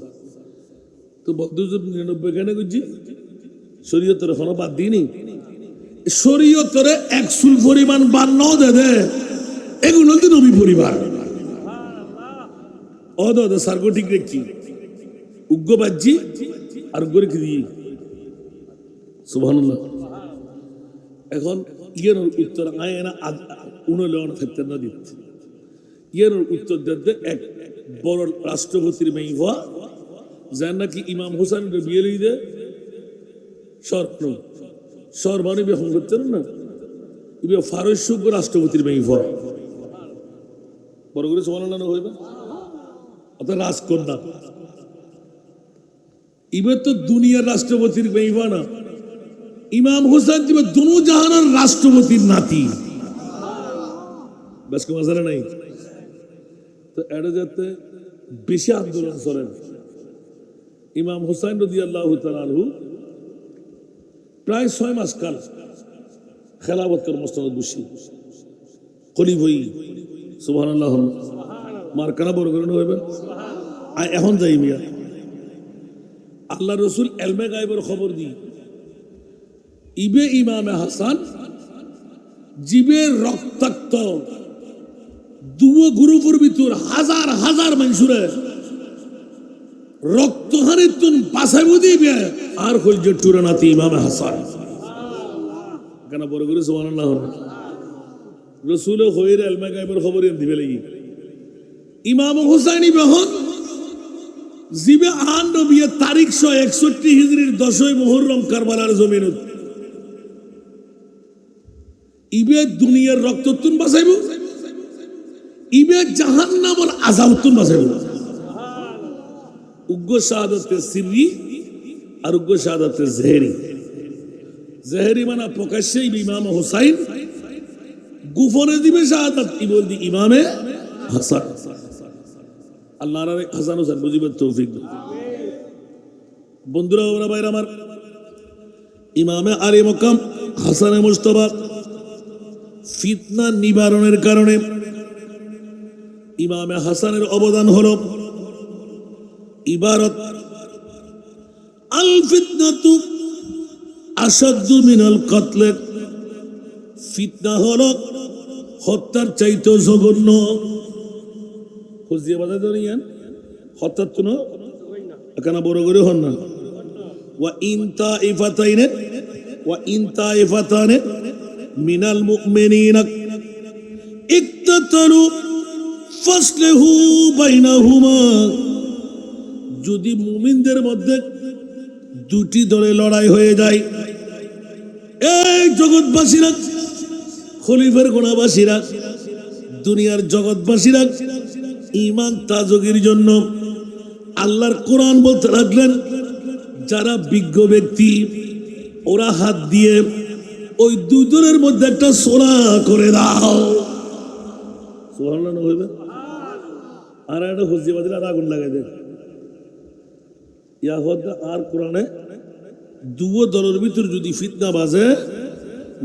A: তো বদ্ধজন 99 কেন করছি শরীয়তের এখনো বাদ দিইনি শরীয়তের 100 পরিমাণ বান্নাও দে এগুলো তো নবী পরিবার অদ সার্গ ঠিক রেখছি উগ্র বাজ্যি আর উগ্র রেখে দিই সুবহানাল্লাহ এখন ইয়ের উত্তর আয় না উনলেন ফেরতেন না দিচ্ছে ইয়ের উত্তর দিতে এক বড় রাষ্ট্রপতির মেয়ে হওয়া যার নাকি ইমাম হোসেন বিয়ে লিয়ে স্বর্ণ সর্বানি বিয়ে করতেন না ইবে ফারস্য রাষ্ট্রপতির মেয়ে হওয়া বড় করে সমালোচনা হইবে অর্থাৎ রাজকন্যা ইবে তো দুনিয়ার রাষ্ট্রপতির মেয়ে হওয়া না ইমাম হোসেন জিবে দুনো জাহানের রাষ্ট্রপতির নাতি বেশ কম আসলে নাই তো এটা যাতে বেশি আন্দোলন করেন ইমাম হুসাইন রাদিয়াল্লাহু তাআলা আনহু প্রায় 6 মাস কাল খেলাফত কর মসনদ বসি খলিফাই সুবহানাল্লাহ মারকানা বড় করে হইবে এখন যাই মিয়া আল্লাহ রাসূল ইলমে গায়বের খবর দি ইবে ইমামে হাসান জিবে রক্তাক্ত দুও গ্রুপের ভিতর হাজার হাজার মানুষরে রক্তহানি তুন বাঁচাইব দিবে আর কলজ টুরানাতি ইমামে হাসান কেন বড় করে সুবহানাল্লাহ রাসূল হইরে ইলমে গায়বের খবর দিবে লাগি ইমাম হুসাইনি বেহন জিবে আন নবী তারিখ 161 হিজরির 10 মুহররম কারবালার জমিনত ইবে দুনিয়ার রক্ততুন বাঁচাইব, ইবে জাহান্নামের আযাবতুন বাঁচাইব। উগ্র শাহাদাতে সিররি আর উগ্র শাহাদাতে জেহেরি। জেহেরি মানে প্রকাশ্যে ইমাম হোসাইন, গোপনে দিবে শাহাদাত বলদি ইমামে হাসান। আল্লাহ হাসান হোসেন বুঝিবেন তৌফিক। বন্ধুরা ওরা ভাইরা আমার, ইমামে আলী মকাম হাসানে মুজতবা ফিতনা নিবারণের কারণে ইমামে হাসানের অবদান হলো ইবারত আল ফিতনাতু আসাদ্দু মিনাল কতল। ফিতনা হলো হত্যার চাইতে জঘন্য। খুঁজিয়ে বাজাতে নিয়েন হত্যার তো না এখানে বড় করে হন না। ওয়া ইনতা ইফাতাইনে ওয়া ইনতা ইফাতানে মিনাল মুমিনিনা ইকতাতালু ফাসলিহু বাইনাহুমা। যদি মুমিনদের মধ্যে দুটি দলে লড়াই হয়ে যায়, এই জগৎবাসীরা, খলিফার গোনাবাসীরা, দুনিয়ার জগৎবাসীরা ঈমান তাজগির জন্য আল্লাহর কোরআন বলতে লাগলেন, যারা বিজ্ঞ ব্যক্তি ওরা হাত দিয়ে ওই দুই দলের মধ্যে একটা সোলা করে দাও। সুবহানাল্লাহ হইবে আর একটা হুজিবাদির আর আগুন লাগাই দেয়। আর কোরআনে দুও দলের ভিতর যদি ফিতনা বাজে,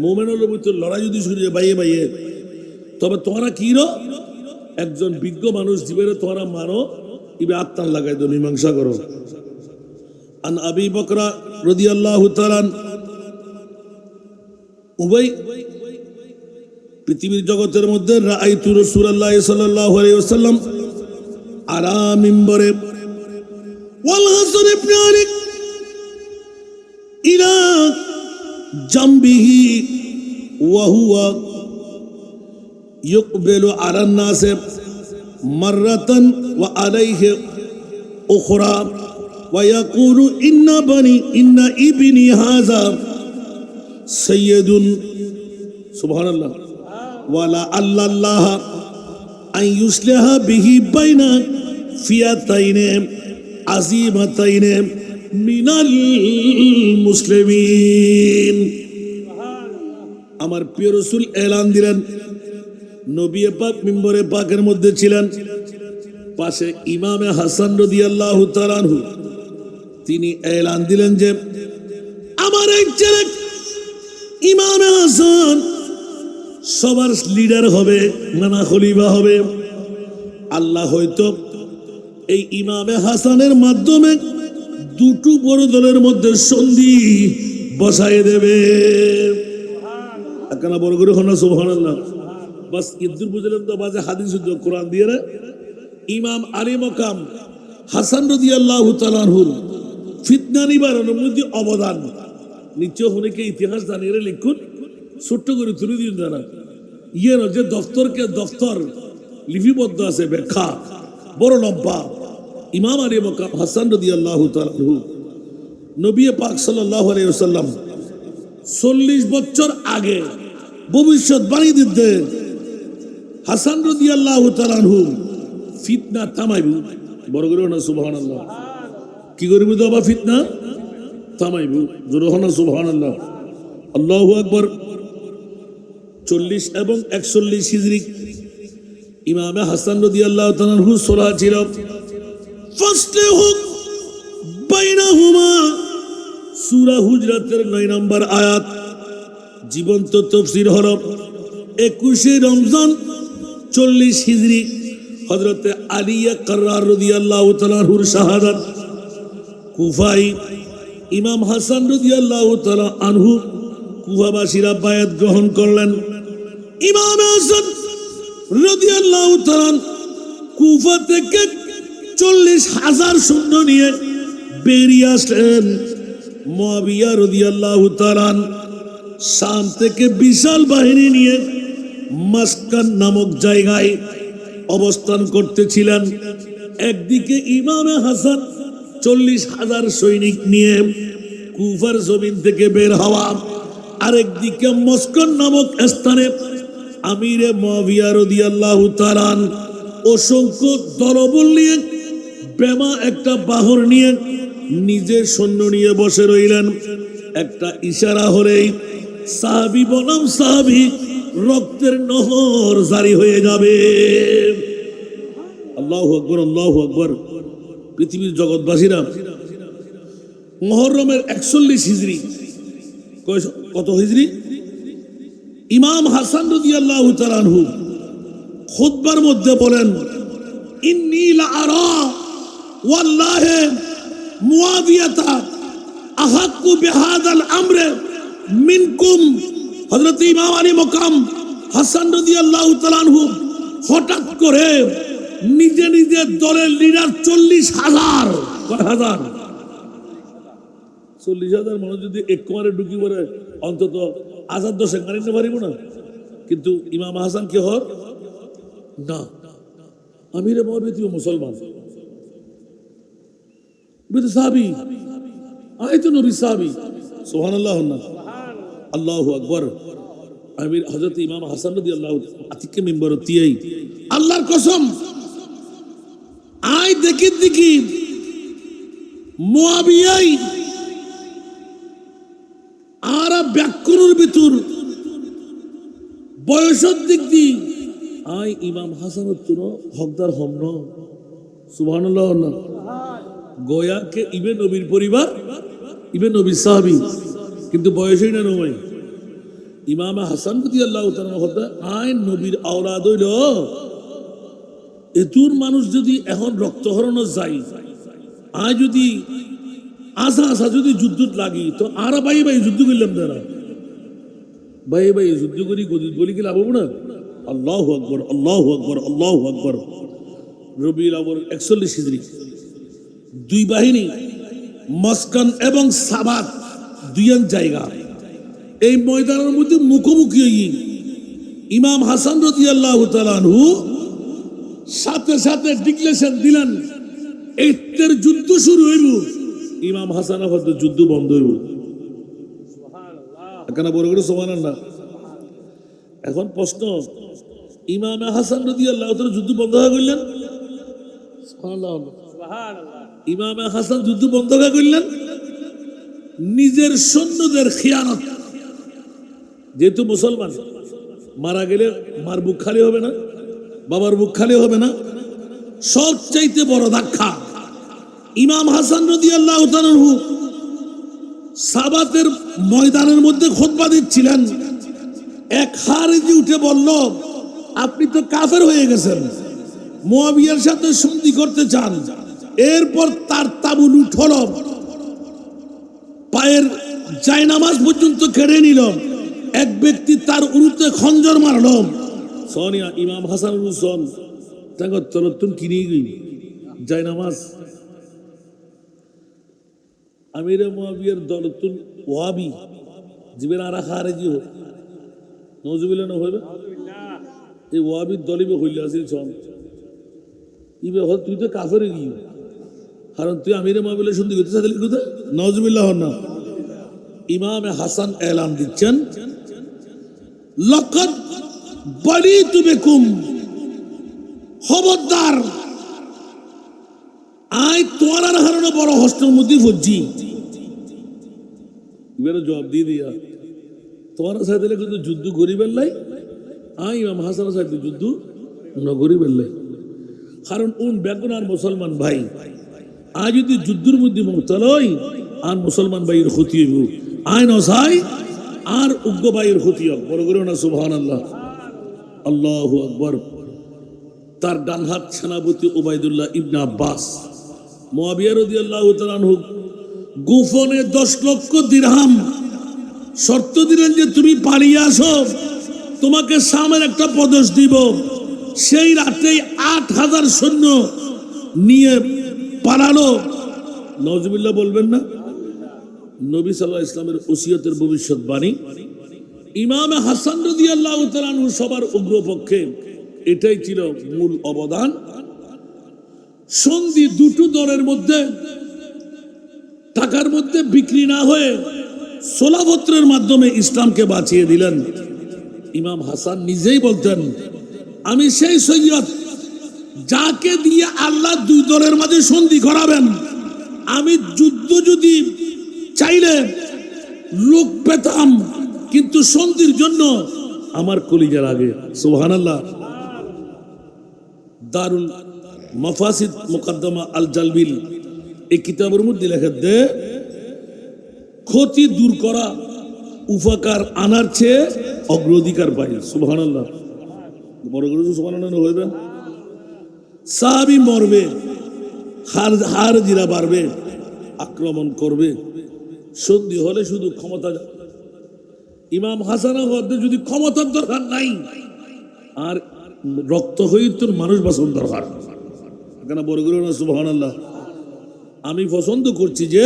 A: মোমেনের ভিতর লড়াই যদি শুরু বাইয়ে বাইয়ে, তবে তোমরা কি রো একজন বিজ্ঞ মানুষ জীবের তোমরা মানো, ইবে আত্মার লাগাই দো, মীমাংসা করো। আন আবি বকরা রাদিয়াল্লাহু তাআলা উবাই পৃথিবীর জগতের মধ্যে রাআইতু রাসূলুল্লাহ সাল্লাল্লাহু আলাইহি ওয়াসাল্লাম আলা মিম্বরে ওয়াল হাসান ইবনে আলী ইলা জামবিহি ওয়া হুয়া ইকবিলু আলা الناس মাররাতান ওয়া আলাইহি উখরা ওয়া ইয়াকুলু ইন্না ইবনি হাযা সাইয়্যিদুন। সুবহানাল্লাহ। ওয়ালা আল্লাহ আন ইউসলিহা বিহি বাইনা ফিয়াতাইনে আজিমাতাইনে মিনাল মুসলিমিন। আমার প্রিয় রাসূল এলান দিলেন, নবী পাক মিম্বরে পাকের মধ্যে ছিলেন, পাশে ইমামে হাসান রাদিয়াল্লাহু তাআলা আনহু। তিনি এলান দিলেন যে আমার এক ছেলে ইমামে হাসান সবার লিডার হবে, নানা খলিফা হবে। আল্লাহ হয়তো এই ইমামে হাসানের মাধ্যমে দুটো বড় দলের মধ্যে সন্ধি বসায় দেবে। একখানা বড় করে হন না সুবহানাল্লাহ। বাস ইদ্দুর বুঝলেন তো, বাজে হাদিস কোরআন দিয়ে রে। ইমাম আলী মকাম হাসান রাদিয়াল্লাহু তাআলা আনহুর ফিতনা নিবারণের মধ্যে অবদান নিশ্চয় অনেকে ইতিহাস জানিয়ে লিখুন, ছোট্ট করে তুলে দিন জানা। ইয়ে যে দফতরকে দফতর লিপিবদ্ধ আছে, ব্যাখ্যা বড় লম্বা। ইমাম আলী মকাম হাসান রাদিয়াল্লাহু তাআলা আনহু নবী পাক সাল্লাল্লাহু আলাইহি ওয়াসাল্লাম 40 বছর আগে ভবিষ্যৎ বাণী দিতে হাসান রাদিয়াল্লাহু তাআলা আনহু ফিতনা থামাইব। বড় করে না সুবহানাল্লাহ। কি করিব তো আবার ফিতনা থামাইব, জোরে হনা সুবহানাল্লাহ। আল্লাহু আকবার। 40 এবং 41 হিজরি ইমামে হাসান রাদিয়াল্লাহু তাআলা আনহু সূরা ছিল ফাসলিহু বাইনাহুমা, সূরা হুজরাতের 9 নম্বর আয়াত। জীবন্ত তাফসীর হলো 21 রমজান 40 হিজরি হযরতে আলী কাররার রাদিয়াল্লাহু তাআলা আনহুর শাহাদাত। কুফাই ইমাম হাসান রাদিয়াল্লাহু তাআলা আনহু কুফাবাসীরা বায়াত গ্রহণ করলেন। ইমাম হাসান রাদিয়াল্লাহু তাআলা কুফা থেকে 40,000 সৈন্য নিয়ে বেরিয়ে আসলেন। মুয়াবিয়া রাদিয়াল্লাহু তাআলা শাম থেকে বিশাল বাহিনী নিয়ে মাসকান নামক জায়গায় অবস্থান করতেছিলেন। একদিকে ইমামে হাসান 40,000 সৈনিক নিয়ে কুফার জমিন থেকে বের হওয়া, আরেকদিকে মস্কন নামক স্থানে আমিরে মুআবিয়া রাদিয়াল্লাহু তাআলা আনহু অসংখ্য দলবল নিয়ে বেমা একটা বাহর নিয়ে নিজের সৈন্য নিয়ে বসে রইলেন। একটা ইশারা হলেই সাহাবী বনাম সাহাবী রক্তের নহর জারি হয়ে যাবে। আল্লাহু আকবার, আল্লাহু আকবার। পৃথিবীর জগৎবাসীরা, মুহররমের 41 হিজরি, কত হিজরি? ইমাম হাসান রাদিয়াল্লাহু তাআলা আনহু খুতবার মধ্যে বলেন, ইন্নী লা আরা ওয়াল্লাহি মুআবিয়াতা আহাক্কু বিহাদাল আমরে মিনকুম। হযরত ইমাম আলী মাকাম হাসান রাদিয়াল্লাহু তাআলা আনহু হঠাৎ করে নিজে নিজে দলের লিডার 40,000, কয় হাজার? 40,000 মানুষ যদি এক কুমারে ঢুকি পড়ে অন্তত আজাদ দশে মানিতে পারিব না। কিন্তু ইমাম হাসান কে হর না, আমিরে মুআবিয়া মুসলমান, সাহাবী, আয় তো নবী সাহাবী। সুবহানাল্লাহ, আল্লাহু আকবার। আমির হযরত ইমাম হাসান রাদিয়াল্লাহু আতিকে মিম্বর তিয়াই আল্লাহর কসম, আয় দেখি মুআবিয়াই আর ব্যাকুরের ভিতর বয়সের দিক দি আই ইমাম হাসানের তুন হকদার হম ন। সুবহানাল্লাহ। গোয়া কে ইবে নবীর পরিবার, ইবে নবীর সাহাবী, কিন্তু বয়সই না নয়। ইমাম হাসান রাদিয়াল্লাহু তাআলা হতে আই নবীর আওলাদ হইল। এতুর মানুষ যদি এখন রক্তহরণ যায়, আয় যদি আসা যদি যুদ্ধ লাগি, তো আর ভাই যুদ্ধ করলাম তারা ভাই যুদ্ধ করি বলি কি লাভ হবো না? আল্লাহু আকবার, আল্লাহু আকবার, আল্লাহু আকবার। রবিউল আউয়াল 41 হিজরি, দুই বাহিনী মস্কান এবং সাবাত দুইয়ান জায়গা, এই ময়দানের মধ্যে মুখোমুখি হই ইমাম হাসান রাদিয়াল্লাহু তাআলা আনহু সাথে সাথে ডিক্লেরেশন দিলেন, এর যুদ্ধ শুরু হইব। ইমাম হাসান হয়তো যুদ্ধ বন্ধ হইব। এখানে বড় করে সুবহানাল্লাহ। এখন প্রশ্ন, ইমাম হাসান রাদিয়াল্লাহু তাআলা যুদ্ধ বন্ধ হয়ে গেলেন? সুবহানাল্লাহ। ইমাম হাসান যুদ্ধ বন্ধ হয়ে গেলেন নিজের সৈন্যদের খিয়ানত। যেহেতু মুসলমান, মারা গেলে মার বুক খালি হবে না, বাবার বুক খালি হবে না। সবচাইতে বড় ধাক্কা, ইমাম হাসান রাদিয়াল্লাহু তাআলা আনহু সাবাতের ময়দানের মধ্যে খুতবা দিচ্ছিলেন। এক খারেজি উঠে বলল, আপনি তো কাফের হয়ে গেছেন, মুআবিয়ার সাথে সন্ধি করতে চান। এরপর তার তাবু লুট হলো, পায়ের জায়নামাজ পর্যন্ত কেড়ে নিল। এক ব্যক্তি তার উরুতে খঞ্জর মারল। সোনিয়া ইমাম হাসান হুসেন তাঙ্গ তরতুন কিনে গই জায়নামাজ। আমিরে মুআবিয়ার দলতুন ওয়াবি জীবের আরা খারেজি হোক নজুবিল্লাহ না হইবে, এই ওয়াবির দলিবে হইলে আসিল সন ইবে হল তুই তো কাফের গিয়ে, কারণ তুই আমিরে মুআবিয়ার সন্ধি করতে চাইলি কোথায়? নজুবিল্লাহ না। ইমাম হাসান এলান দিচ্ছেন, লাকাদ বারিতু বিকুম, খবরদার আই তোরার হারণে বড় হস্টের মধ্যে ভর্জি। এবারে জবাব দিয়ে দিয়া তোমার সাথে কিন্তু যুদ্ধ করিবেন লাই, আই ইমাম হাসানের সাথে যুদ্ধ না করিবেন লাই। কারণ উন বেগুনার মুসলমান ভাই আজ যদি যুদ্ধের মধ্যে মুবতালা হই, আর মুসলমান ভাইয়ের ক্ষতি হইব, আইন অসাই আর উগ্র ভাইয়ের ক্ষতি হোক। বড় করে না সুবহানাল্লাহ, আল্লাহু আকবার। তার ডান হাত সেনাপতি উবাইদুল্লাহ ইবনে আব্বাস। মুআবিয়া রাদিয়াল্লাহু তাআলা আনহু গোপনে 10 লক্ষ দিরহাম শর্ত দিলেন যে তুমি পালিয়ে আসো, তোমাকে শামের একটা প্রদেশ দিব। সেই রাতেই 8,000 সৈন্য নিয়ে পালালো। নজরুল্লাহ বলবেন না? নবী সাল্লাল্লাহু আলাইহি ওয়াসাল্লামের ওসিয়তের ভবিষ্যৎবাণী। ইমাম হাসান রাদিয়াল্লাহু তাআলা আনহু সবার উগ্রপক্ষে, এটাই ছিল মূল অবদান। সন্ধি দুটো দলের মধ্যে টাকার মধ্যে বিক্রি না হয়ে ষোলাপত্রের মাধ্যমে ইসলামকে বাঁচিয়ে দিলেন। ইমাম হাসান নিজেই বলতেন, আমি সেই সৈয়দ যাকে দিয়ে আল্লাহ দুই দলের মাঝে সন্ধি করাবেন। আমি যুদ্ধ যদি চাইলে লোক পেতাম, কিন্তু সন্ধির জন্য আমার কলিজা লাগে। সুবহানাল্লাহ। দারুল মাফাসিদ মুকদ্দমা আল জালবিল এই কিতাবের মধ্যে লেখা দে, ক্ষতি দূর করা উপকার আনার চেয়ে অগ্রাধিকার পাই। সুবহানাল্লাহ। বড় করে সুবহানাল্লাহ হইবে। সাহাবী মরবে, হার জিরা বাড়বে, আক্রমণ করবে, সন্ধি হলে শুধু ক্ষমতা। ইমাম হাসানের মধ্যে যদি ক্ষমতার দরকার নাই, আর রক্ত হয়ে তোর মানুষ বাঁচন দরকার। এখানে বড় করে না সুবহানাল্লাহ। আমি পছন্দ করছি যে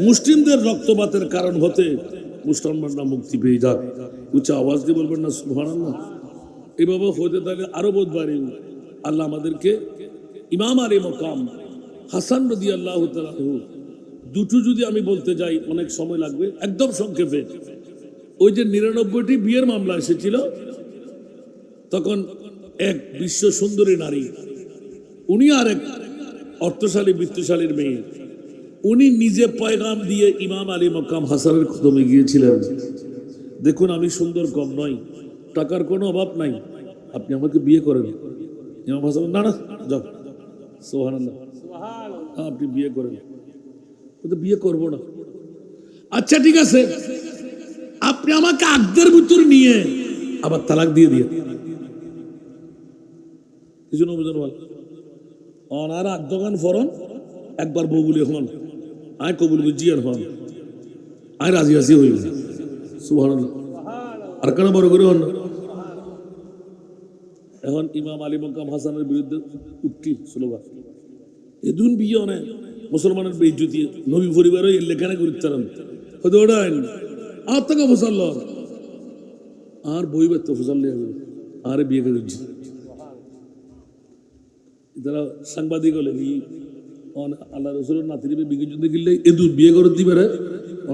A: মুসলিমদের রক্তপাতের কারণ হতে মুসলমানরা মুক্তি পেয়ে যাক। উচ্চ আওয়াজ দিয়ে বলবেন না সুবহানাল্লাহ। এভাবে হতে থাকলে আরো বোধ বাড়ি। আল্লাহ আমাদেরকে ইমাম আলী মকাম হাসান রাদিয়াল্লাহু তাআলা দুটো যদি আমি বলতে যাই অনেক সময় লাগবে, একদম সংক্ষেপে। ওই যে 99টি বিয়ের মামলা এসেছিল, তখন এক বিশ্ব সুন্দরী নারী, উনি আর এক অর্থশালী বৃত্তশালীর মেয়ে, উনি নিজে পয়গাম দিয়ে ইমাম আলী মকাম হাসানের কদমে গিয়েছিলেন। দেখুন, আমি সুন্দর কম নই, টাকার কোনো অভাব নাই, আপনি আমাকে বিয়ে করেন। ইমাম হাসান না না যাও। সুবহানাল্লাহ। আপনি বিয়ে করেন। বিয়ে করবো না। আচ্ছা ঠিক আছে, আপনি আমাকে আগদের ভিতর নিয়ে আবার তালাক দিয়ে দিয়ে কিছু না বুঝুন বল অনার আগ দোকান ফরন একবার বগুলি হন, আয় কবুল জিয়ার হন, আয় রাজি রাজি হইল। সুবহানাল্লাহ। আর কেন বড় করে হন। এখন ইমাম আলী মকাম হাসানের বিরুদ্ধে উঠতি স্লোগান, এদুন বিয়ে অনেক মুসলমানের বেইজ্জতি, নবী পরিবারও এর লেখানে করতাম হয়তো ওটাই আর টাকা ফসাল আর বই বেত ফসাল আর বিয়ে করছি। তারা সাংবাদিক হলে আল্লাহ রসুলের নাতির বিয়ে যুদ্ধে গিলে এদুন বিয়ে করে দিবে রে,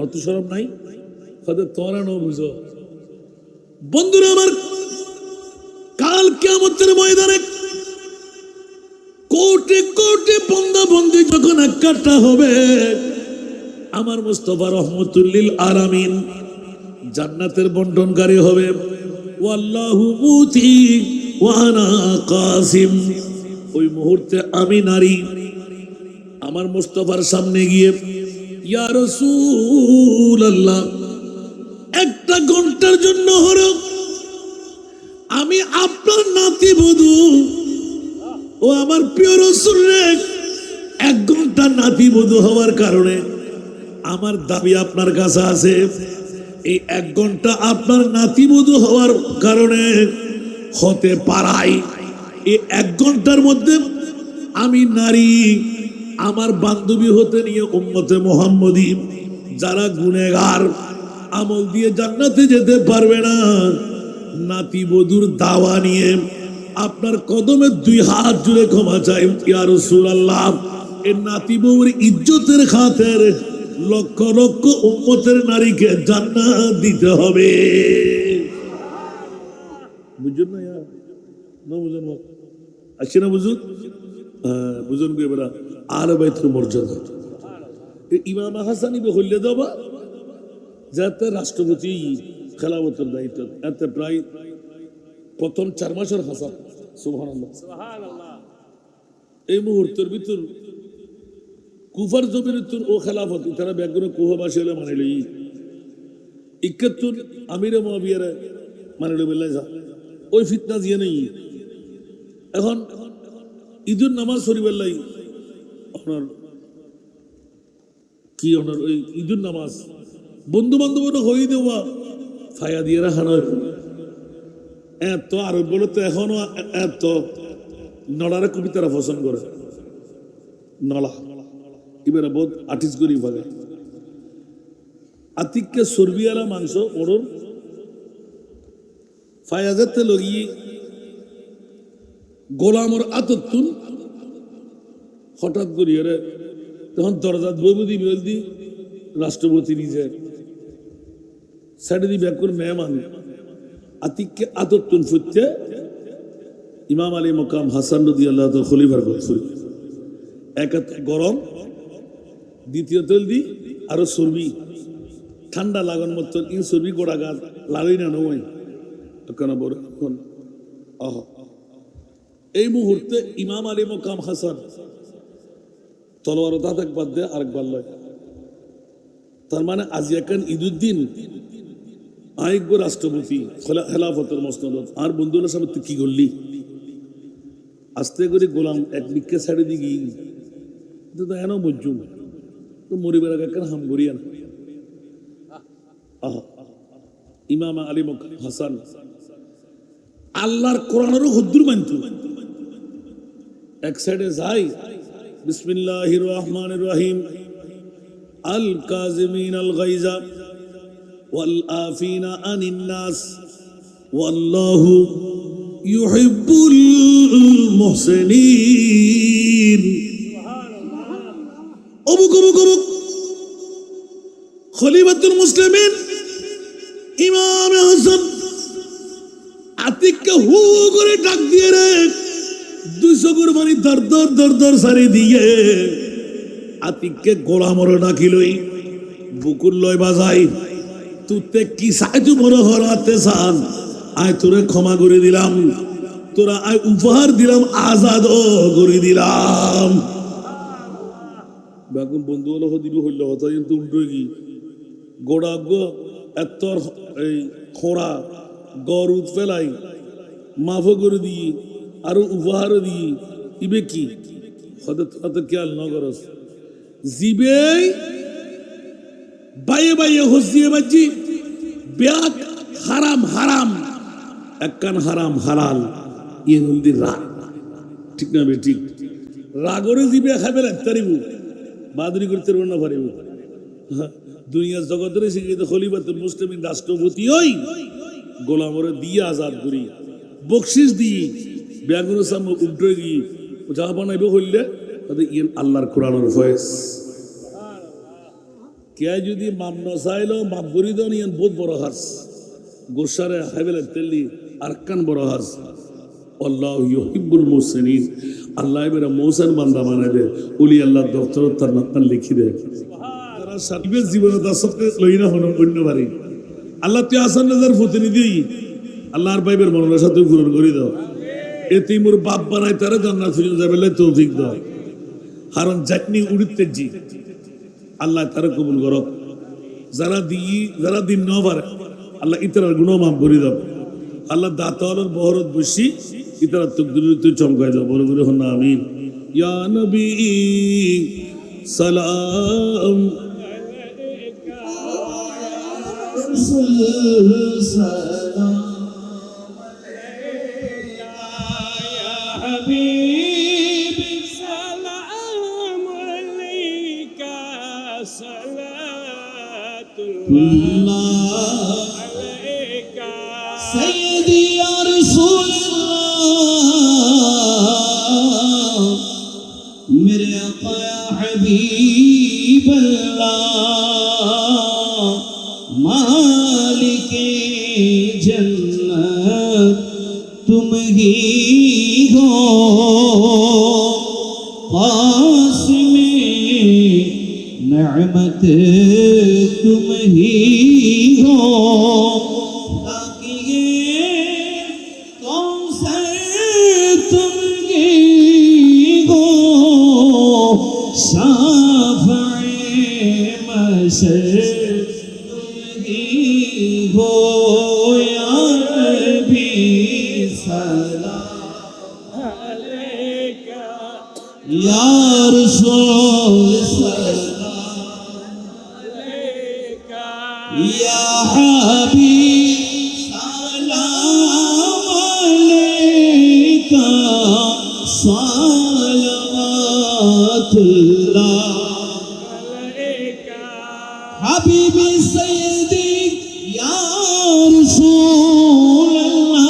A: অর্থ সরব নাই, হয়তো তোরা ন বুঝো। বন্ধুরা আমার, কাল কিয়ামতের ময়দানে কোটি কোটি বান্দা বান্দি যখন এককাট্টা হবে, আমার মুস্তাফা রহমাতুল্লিল আলামিন জান্নাতের বন্টনকারী হবে। ওয়াল্লাহু মুতি ওয়া আনা কাসিম। ওই মুহূর্তে আমি নারী আমার মুস্তাফার সামনে গিয়ে, ইয়া রাসূলুল্লাহ, একটা ঘন্টার জন্য হলো আমি আপনার নাতি বধূ, ও আমার প্রিয় রাসূল রে, 1 ঘন্টা নাতি বধূ হওয়ার কারণে আমার দাবি আপনার কাছে আছে। এই 1 ঘন্টা আপনার নাতি বধূ হওয়ার কারণে হতে পারাই, এই 1 ঘন্টার মধ্যে আমি নারী আমার বান্ধবী হতে নিয়ে উম্মতে মুহাম্মদী যারা গুনেগার আমল দিয়ে জান্নাতে যেতে পারবে না, নাতি বধূর দাওয়া নিয়ে আপনার কদমে 2 হাত জুড়ে ক্ষমা চাই ইয়া রাসূলুল্লাহ। এই নাতি বউর ইজ্জতের খাতির লক্ষ লক্ষ উম্মতের নারীকে জান্নাত দিতে হবে। বুঝুন না ইয়ার না বুঝুন আসছে না বুঝুন বুঝুন গো এবার আলে বাইতের মর্যাদা ইমাম হাসানি বে হইলে দেবা যাতে রাষ্ট্রপতি খেলাফতের দায়িত্ব এতে প্রায় প্রথম 4 মাসের হাসান। সুবহানাল্লাহ। এই মুহূর্তের ভিতর কুফার জমির তোর ও খেলাফত তারা ব্যাকরণ কুহাবাসী হলে মানে লই 71 আমিরে মুআবিয়ারে মানে লই বললাই যা ওই ফিতনা দিয়ে নেই। এখন ঈদের নামাজ শরীফের আপনার কি আপনার ওই ঈদের নামাজ বন্ধু বান্ধবরা হয়ে দেওয়া ফায়া দিয়ে রাখানো এত আরব বলে তো এখনো এত নড়ারে কবিতারা পছন্দ করে নলা এবারে বোধ আর্টিস্ট করি ভাগে আতিককে সর্বিয়ালা মাংস ওড়ন ফায়াজাতে লগিয়ে গোলামর আততুন হঠাৎ করি তখন দরজা বৈবদি মেল দি রাষ্ট্রপতি নিজে সাইডে দি ব্যাকুর মেহমান আতিককে আদতুন ফুটতে ইমাম আলী মকাম হাসান রাদিয়াল্লাহু তাআলা খলিফার গফুর এক গরম দ্বিতীয় তেল দি আরো চর্বি ঠান্ডা লাগার মতন ইন চর্বি গোড়া গাছ লাড়ি না নয় কেন বড় এই মুহূর্তে ইমাম আলী মকাম হাসান তলোয়ার দাঁত একবার দেয় আরেকবার লয় তার মানে আজ এখন ঈদুদ্দিন আরেকগো রাষ্ট্রপতি খেলাফতের মসনদ আর বন্ধুদের সামনে তুই কি করলি আস্তে করে গোলাম এক লিখকে ছাড়ে দিগি তো এন মজ্জুম তো মরিবার আগে কেন হাম করিয়া না ইমাম আলী মকাম হাসান আল্লাহর কোরআনেরও হুদ্দুর মানত এক সাইডে যাই বিসমিল্লাহির রহমানির রহিম আল কাযিমিন আল গায়জা ওয়াল আফিনা আনিন নাস ওয়াল্লাহু ইউহিব্বুল মুহসিনিন অমুক অমুক অমুক খলিফাতুল মুসলিমিন ইমাম হাসান আতিককে হু করে ডাক দিয়ে রে 200 কুরবানি দর দর দর দর সারি দিয়ে আতিককে গোলামর ডাকিলই বুকুর লয় বাজাই তুতে কি সাহায্য বড় হরাতে চান আয় তোরে ক্ষমা করে দিলাম তোরা আয় উপহার দিলাম আজাদ করে দিলাম বেগুন বন্ধু হলো দিল হইল হতা কিন্তু উল্টো কি গোড়া গো এত এই খোড়া গরুদ ফেলাই মাফ করে দিই আরো উপহার দিই ইবে কি হতে খেয়াল ন করস জিবে বাইয়ে বাইয়ে হসিয়ে বাজি ব্যাগ হারাম হারাম একখান হারাম হালাল ইয়ে নদীর রাগ ঠিক না ঠিক রাগরে জিবে খাবে তারিব বাদুরি করতে না পারিব দুনিয়ার জগতের শিখিত খলিফাতুল মুসলিমিন রাষ্ট্রপতি হই গোলামরে দিয়ে আজাদ করি বকশিস দিই ব্যাগুনের সামনে উল্টে গিয়ে যা বানাইবে হইলে আল্লাহর কোরআনের ফয়েজ কে যদি মাপ ন চাইল মাপ করি দেন ইয়ান বহুত বড় হাস গোসারে হাইবেলে তেলি আর কান বড় হাস আল্লাহ ইউহিব্বুল মুহসিনিন আল্লাহ এবারে মৌসান বান্দা বানাই দে উলি আল্লাহর দপ্তর তার নাম লিখি দে তারা সার্বিক জীবনে তার সবকে লই না হন অন্য বাড়ি আল্লাহ তুই আসান রাজার প্রতিনিধি আল্লাহর বাইবের মনের সাথে পূরণ করে দাও এতে মোর বাপ বানাই তারা জান্নাত ফিরে যাবে তৌফিক দাও কারণ জাতনি উড়িতে জি আল্লাহ তারা কবুল করো যারা দিন ন পারে আল্লাহ ইতরার গুণ মাফ করে দাও আল্লাহ দাতাওয়ালার বহরত বসি ইতরার তকদির চমকাই দাও বড় করে হন আমিন ইয়া নবী সালাম সালাম
B: حبيبي سلام عليك صلاة الله عليك سيدي يا رسول الله मेरे आका या हबीब अल्लाह मालिक जन्नत तुम ही हो कासिम नेमत तुम ही हो ताकि ये कौसर तुम ही हो शाफ़िए महशर तुम ही हो या नबी सलाम अलैका या रसूल सलाम अलैका या हबीब सलाम अलैका सलावतुल्लाह अलैका हबीबी सय्यदी या रसूल अल्लाह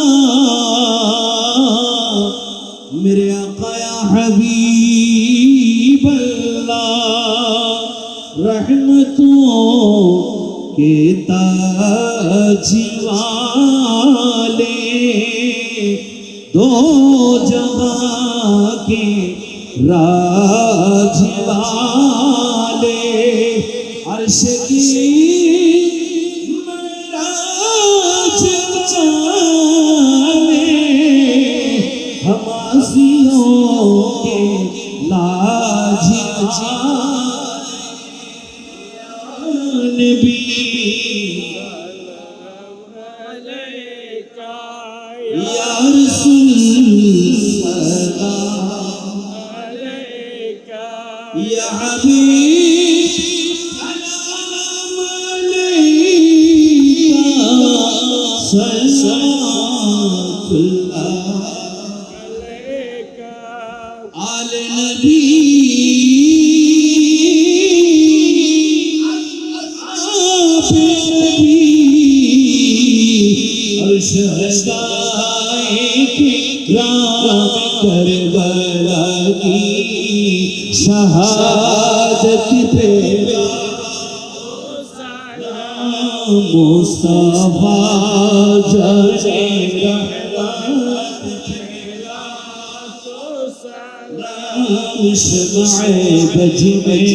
B: मेरे आका या हबीब अल्लाह रहमतों के ताजवाले दो जहां के राजवाले अर्श की हमासियों के लाजवाले भी या रसूल सलाम या हबीब सलाम अलैका सल्लल्लाहु आले नबी करबला की शहादत पे मुस्तफा जरे शमाए बज में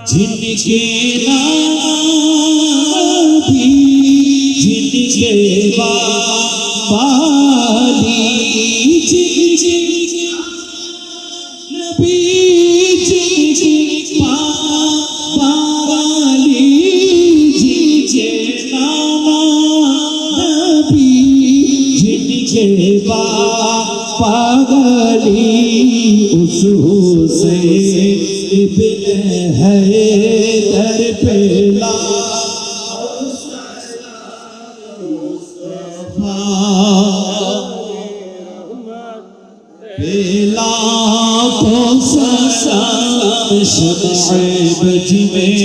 B: जिनके नाभी जिनके बाली जिनके नबी जिनके बाली जिनके नबी जिनके पागली उस से इब्न हैदर पेला पेला को शमाए बज में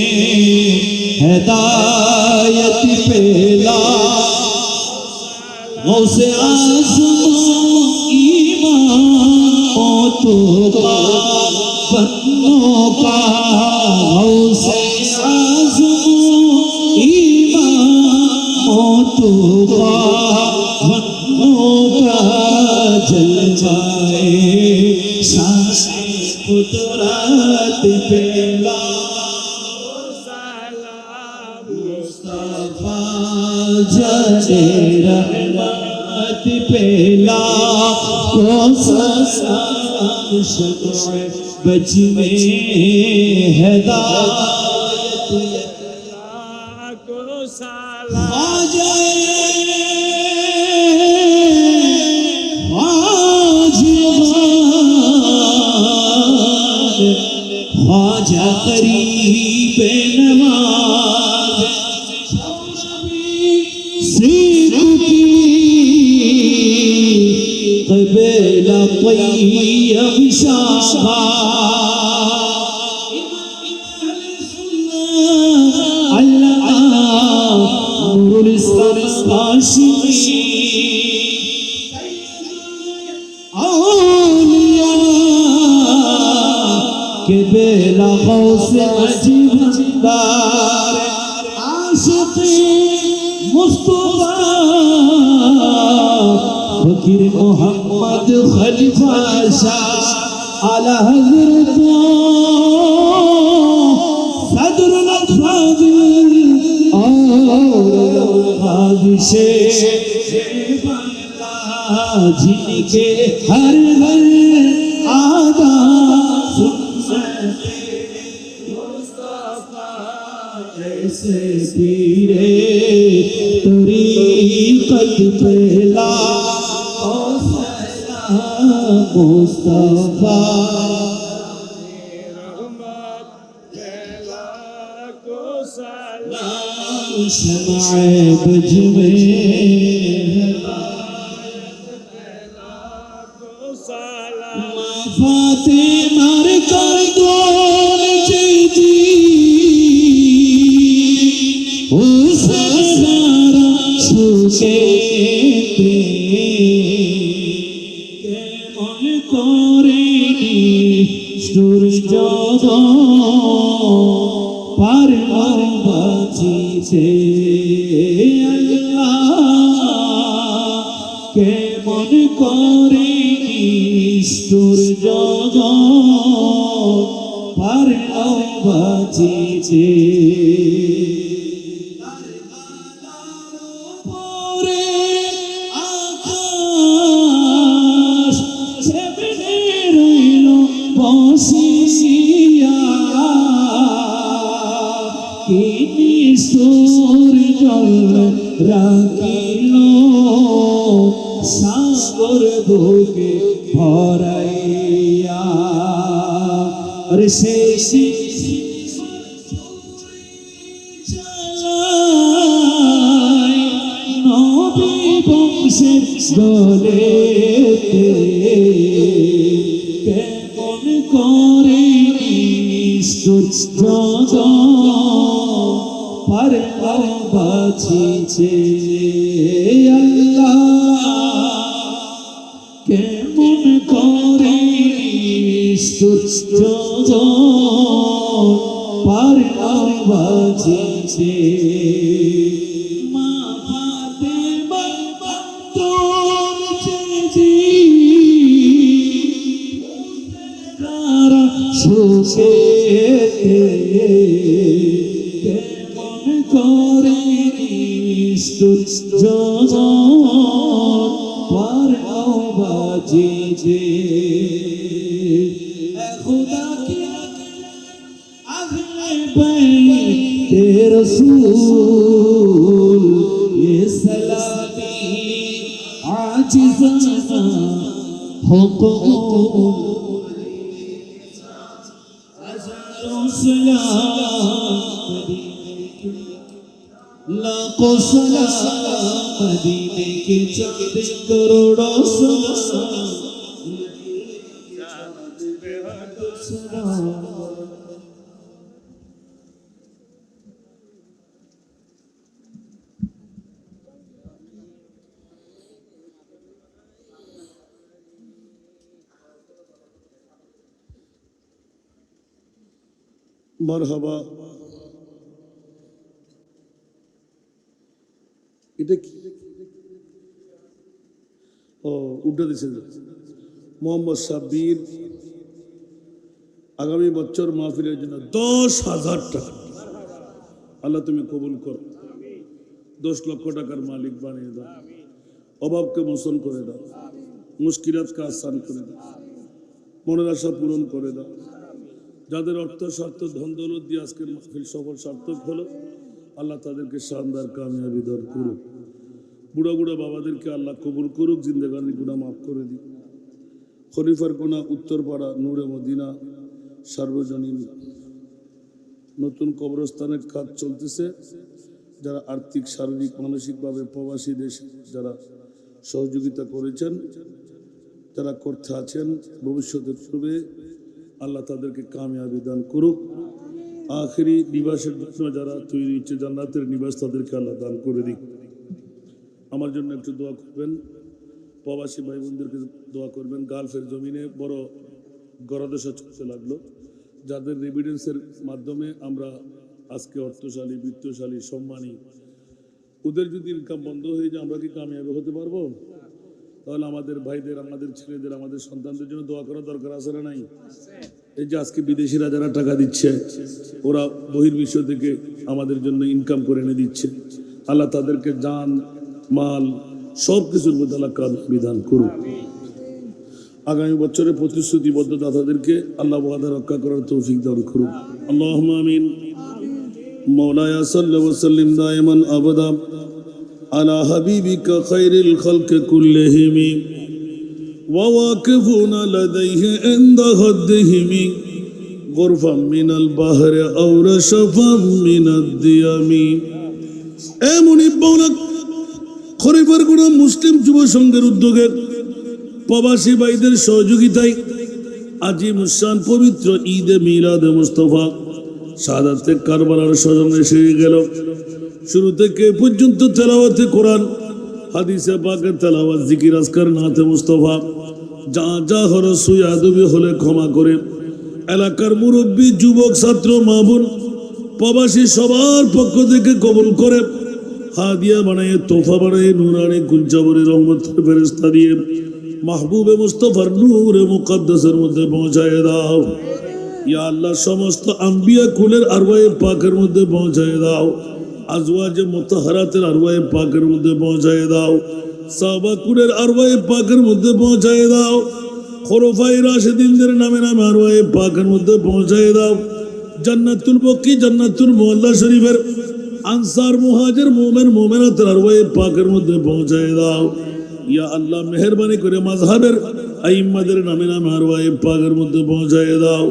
B: हिदायत पेला गौसे आज़म ईमानों का बन्नों का गौसे आज़म ईमानों का बन्नों का जलवाए शान कुदरत पेला मुस्तफा जरे रहमत पेला को शमाए बज में हिदायत को ख्वाजा करीब नवाज सीख की क़बीला तय्यब शाबा नूरुल इस्लाम हाशिमी के बेला गौसे मजीदार आशिक़ मुस्तफा फकीर मोहम्मद खलीफा शाह आला हज़रत सदरुल फाज़िल और गाज़ी शेख जिनके हर घर आगा ऐसे पीरे तरीक़त पेला मुस्तफा शमाए बज में फातिमा कर दो चीती उस हज़ारा छुके के मन करे সূর্য পার বাঁচিছে আল্লাহ কেমন করে সূর্য পার বাঁচিছে বসিয়া কিনি সূর্য রাখিল সাগর বুকে ভরাইয়া আরে শেষ নবী বংশের দলেতে কেমন করে সূর্য পার বাঁচিছে আল্লাহ কেমন করে সূর্য পার বাঁচিছে মা ফাতেমা তোর চেয়ে সুখে কেমন করে সূর্য পার বাঁচিছে খুদা কি আহলে বাইতে রাসূল এ সালামি আজিজানা হুকুম लाखों सलाम मदीने के चंद करोड़ों सलाम
A: মারহাবা এটা কি ও উঠে দিছে মোহাম্মদ সাব্বির আগামী বছর মাহফিলের জন্য 10,000 টাকা আল্লাহ তুমি কবুল করো 10 লক্ষ টাকার মালিক বানিয়ে দাও অভাবকে মোচন করে দাও মুশকিলাতকে আসান করে দাও মনের আশা পূরণ করে দাও যাদের অর্থ স্বার্থ ধন দৌলত দিয়ে আজকের মাহফিল সফল সার্থক হলো আল্লাহ তাদেরকে শানদার কামিয়াবি দান করুক বুড়া বুড়া বাবাদেরকে আল্লাহ কবুল করুক জিন্দেগানি গুনাহ মাফ করে দিক খলিফার কোনা উত্তরপাড়া নূরে মদিনা সার্বজনীন নতুন কবরস্থানের কাজ চলতেছে যারা আর্থিক শারীরিক মানসিকভাবে প্রবাসী দেশে যারা সহযোগিতা করেছেন যারা করতে আছেন ভবিষ্যতে পূর্বে আল্লাহ তাদেরকে কামিয়াবি দান করুক আখেরি নিবাসের জন্য যারা তৈরি হচ্ছে জান্নাতের নিবাস তাদেরকে আল্লাহ দান করে দিক আমার জন্য একটু দোয়া করবেন প্রবাসী ভাই বোনদেরকে দোয়া করবেন গালফের জমিনে বড় গড়াদশা চলতে লাগলো যাদের রেভিডেন্সের মাধ্যমে আমরা আজকে অর্থশালী বিত্তশালী সম্মানী ওদের যদি ইনকাম বন্ধ হয়ে যায় আমরা কি কামিয়াবি হতে পারবো তাহলে আমাদের ভাইদের আমাদের ছেলেদের আমাদের সন্তানদের জন্য দোয়া করা দরকার আছে না নাই এই যে আজকে বিদেশিরা যারা টাকা দিচ্ছে ওরা বহির্বিশ্ব থেকে আমাদের জন্য ইনকাম করে এনে দিচ্ছে আল্লাহ তাদেরকে জান মাল সব কিছুর মধ্যে আল্লাহ বিধান করুক আগামী বছরের প্রতিশ্রুতিবদ্ধ দাতাদেরকে আল্লাহ ওয়াদা রক্ষা করার তৌফিক দান করুক আল্লাহুম্মা আমিন মাওলায়া সাল্লাল্লাহু ওয়া সাল্লিম দাইমান আবাদা আলা হাবিবিকা খায়রিল খালকি কুল্লিহিম ওয়া ওয়াকিফুনা লাদাইহি ইনদা হাদ্দিহিম গরফাম মিনাল বাহরি আও রাশফাম মিনাদ দিয়ামি এ মুনিব মাওলা খরিফার কোন মুসলিম যুব সংঘের উদ্যোগে প্রবাসী ভাইদের সহযোগিতায় আজি মুসান পবিত্র ঈদে মিলাদে মুস্তাফা শাহাদাতে কারবালার স্মরণ এসে গেল শুরু থেকে পর্যন্ত তেলাওয়াতে কোরআন হাদিসে পাকের তেলাওয়াত জিকির আজকার নাতে মুস্তাফা যা যা হরস সুয়াদবি হলে ক্ষমা করে এলাকার মুরব্বী যুবক ছাত্র মা বোন প্রবাসী সবার পক্ষ থেকে কবুল করে হাদিয়া বানায় তোফা বানায় নুরানি কুঞ্চাবরি রহমতের ফেরেশতা দিয়ে মাহবুবে মুস্তফার নূরে মুকদ্দাসের মধ্যে পৌঁছায় দাও ইয়া আল্লাহ সমস্ত আম্বিয়া কুলের আরওয়ায়ে পাকের মধ্যে পৌঁছায় দাও আজওয়াজে মুতাহহারাতের আরওয়ায়ে পাকের মধ্যে পৌঁছায় দাও সাহাবা কুলের আরওয়ায়ে পাকের মধ্যে পৌঁছায় দাও খুলাফায়ে রাশিদিনদের নামে নামে আরওয়ায়ে পাকের মধ্যে পৌঁছায় দাও জান্নাতুল বকি জান্নাতুল মুআল্লা শরীফের আনসার মুহাজির মুমিন মুমিনাতের আরওয়ায়ে পাকের মধ্যে পৌঁছায় দাও ইয়া আল্লাহ মেহেরবানি করে মাযহাবের আইম্মাদের নামে নামে আরওয়ায়ে পাকের মধ্যে পৌঁছায় দাও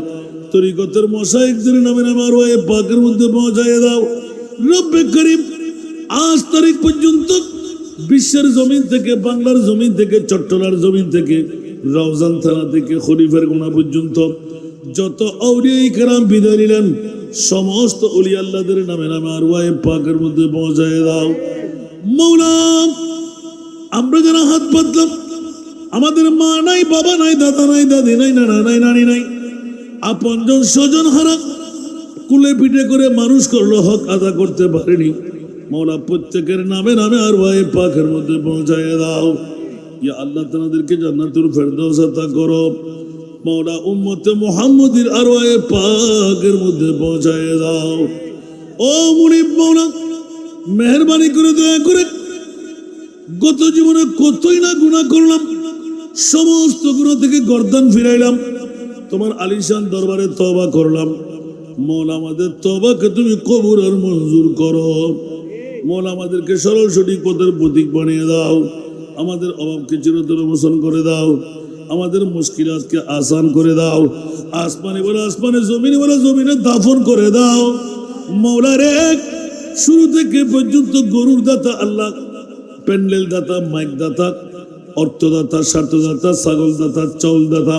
A: তরিকতের মশায়েখদের নামে নামে আরওয়ায়ে পাকের মধ্যে পৌঁছায় দাও রব্বে করিম আজ তারিখ পর্যন্ত বিশ্বের জমিন থেকে বাংলার জমিন থেকে চট্টলার জমিন থেকে রওজান থানা থেকে খলিফার গোনা পর্যন্ত যত আউলিয়া ইকরাম বিদায় নিলেন সমস্ত ওলি আল্লাহদের নামে নামে আরওয়ায়ে পাকের মধ্যে পৌঁছায় দাও মৌলা আমরা যারা হাত পাতলাম আমাদের মা নাই বাবা নাই দাদা নাই দাদি নাই নানা নাই নানি নাই আপনজন স্বজন হারা কুলে পিঠে করে মানুষ করলো হক আদা করতে পারেনি মৌলা প্রত্যেকের নামে নামে আরওয়ায়ে পাকের মধ্যে পৌঁছায় দাও ইয়া আল্লাহ তাদেরকে জান্নাতুল ফেরদৌস আতা করো মৌলা উম্মতে মুহাম্মদীর আরওয়ায়ে পাকের মধ্যে পৌঁছায় দাও ও মুনিব মৌলা মেহেরবানি করে দয়া করে গত জীবনে কতই না গুনাহ করলাম সমস্ত গুনাহ থেকে গর্দান ফিরাইলাম তোমার আলিশান দরবারে তওবা করলাম মৌলা আমাদের তওবাকে তুমি কবুল আর মঞ্জুর করো মৌলা আমাদেরকে সরল সঠিক পথের প্রতীক বানিয়ে দাও আমাদের অভাবকে চিরতরে মোচন করে দাও আমাদের মুশকিলাতকে আসান করে দাও আসমানে বলে আসমানে জমিনে বলে জমিনে দাফন করে দাও মৌলা রে শুরু থেকে পর্যন্ত গরুর দাতা আল্লাহ প্যান্ডেল দাতা মাইক দাতা অর্থদাতা স্বার্থদাতা ছাগল দাতা চাউল দাতা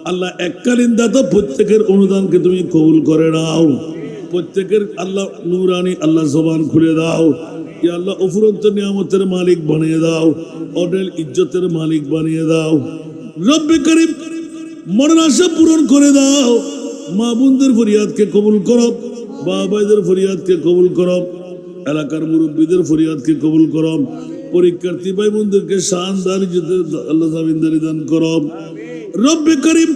A: আল্লাহ এককালীন দাতা প্রত্যেকের অনুদানকে তুমি কবুল করে নাও প্রত্যেকের আল্লাহ নূরানি আল্লাহ জবান খুলে দাও ইয়া আল্লাহ অফুরন্ত নিয়ামতের মালিক বানিয়ে দাও অডেল ইজ্জতের মালিক বানিয়ে দাও রব্বে করিম মনের আশা পূরণ করে দাও মা বোনদের ফরিয়াদকে কবুল করো বাবাদের ফরিয়াদকে কবুল করো এলাকার মুরব্বীদের ফরিয়াদকে কবুল করো পরীক্ষার্থী ভাই বোনদেরকে শানদার ইজ্জতের আল্লাহ জামিনদারি দান করো রব্বে করিম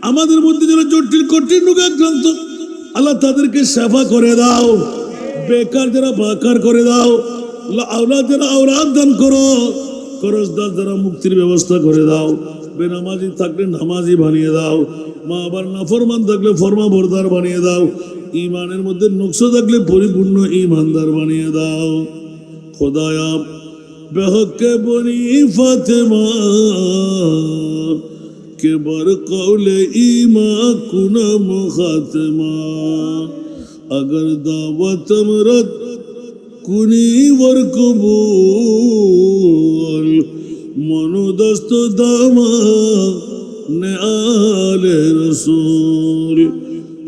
A: আমাদের মধ্যে যারা জটিল কঠিন রোগে আক্রান্ত আল্লাহ তাদেরকে সেবা করে দাও বেকার যারা বাকার করে দাও আওলাদ যারা আওলাদ দান করো করজদার যারা মুক্তির ব্যবস্থা করে দাও বেনামাজি থাকলে নামাজি বানিয়ে দাও মা আবার নাফরমান থাকলে ফরমা বরদার বানিয়ে দাও ইমানের মধ্যে নুকস থাকলে পরিপূর্ণ ইমানদার বানিয়ে দাও খোদায়া বেহকে বনি ফাতেমা के बर कौले ईमा कुनम खात्मा अगर दावत मरद कुनी वर कबूल मनु दस्त दामा ने आले रसूल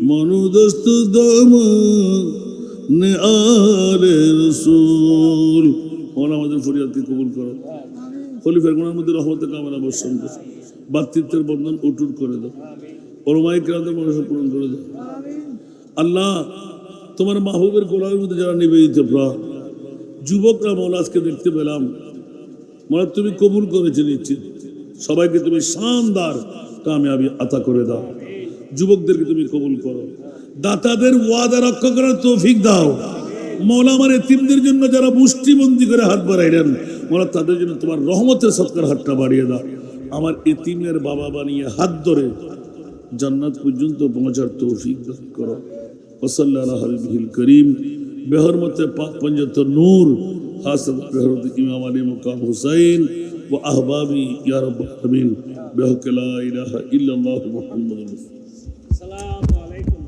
A: मनु दस्त दामा ने आले रसूल और আমাদের ফরিয়াদকে কবুল করো খলিফার গুনার মধ্যে রহমতের কামনা বর্ষণ করো বাতৃত্বের বন্ধন অটুট করে দাও ওলামায়ে কেরামদের মনোসা পূরণ করে দাও আল্লাহ তোমার মাহবুবের গোলামের মধ্যে যারা নিবেদিত প্রাণ যুবকরা মৌলা আজকে দেখতে পেলাম মৌলা তুমি কবুল করেছে নিশ্চিত সবাইকে তুমি শানদার কামিয়াবি আতা করে দাও যুবকদেরকে তুমি কবুল করো দাতাদের ওয়াদা রক্ষা করার তৌফিক দাও মৌলা আমার এতিমদের জন্য যারা মুষ্টিবন্দি করে হাত বাড়াইলেন মৌলা তাদের জন্য তোমার রহমতের সৎকার হাতটা বাড়িয়ে দাও আমার এতিমের বাবা বানিয়ে হাত ধরে জান্নাত পর্যন্ত পৌঁছার তৌফিক দান করো ওয়াসাল্লাল্লাহু আলা হাবিবিল করিম বেহরমতে পাক পঞ্জত নূর হাসন বেহরত ইমাম আলী মুকাম হুসাইন ওয়া আহবাবি ইয়া রাব্বাল আলামিন বিহক লা ইলাহা ইল্লাল্লাহু মুহাম্মাদুর রাসূল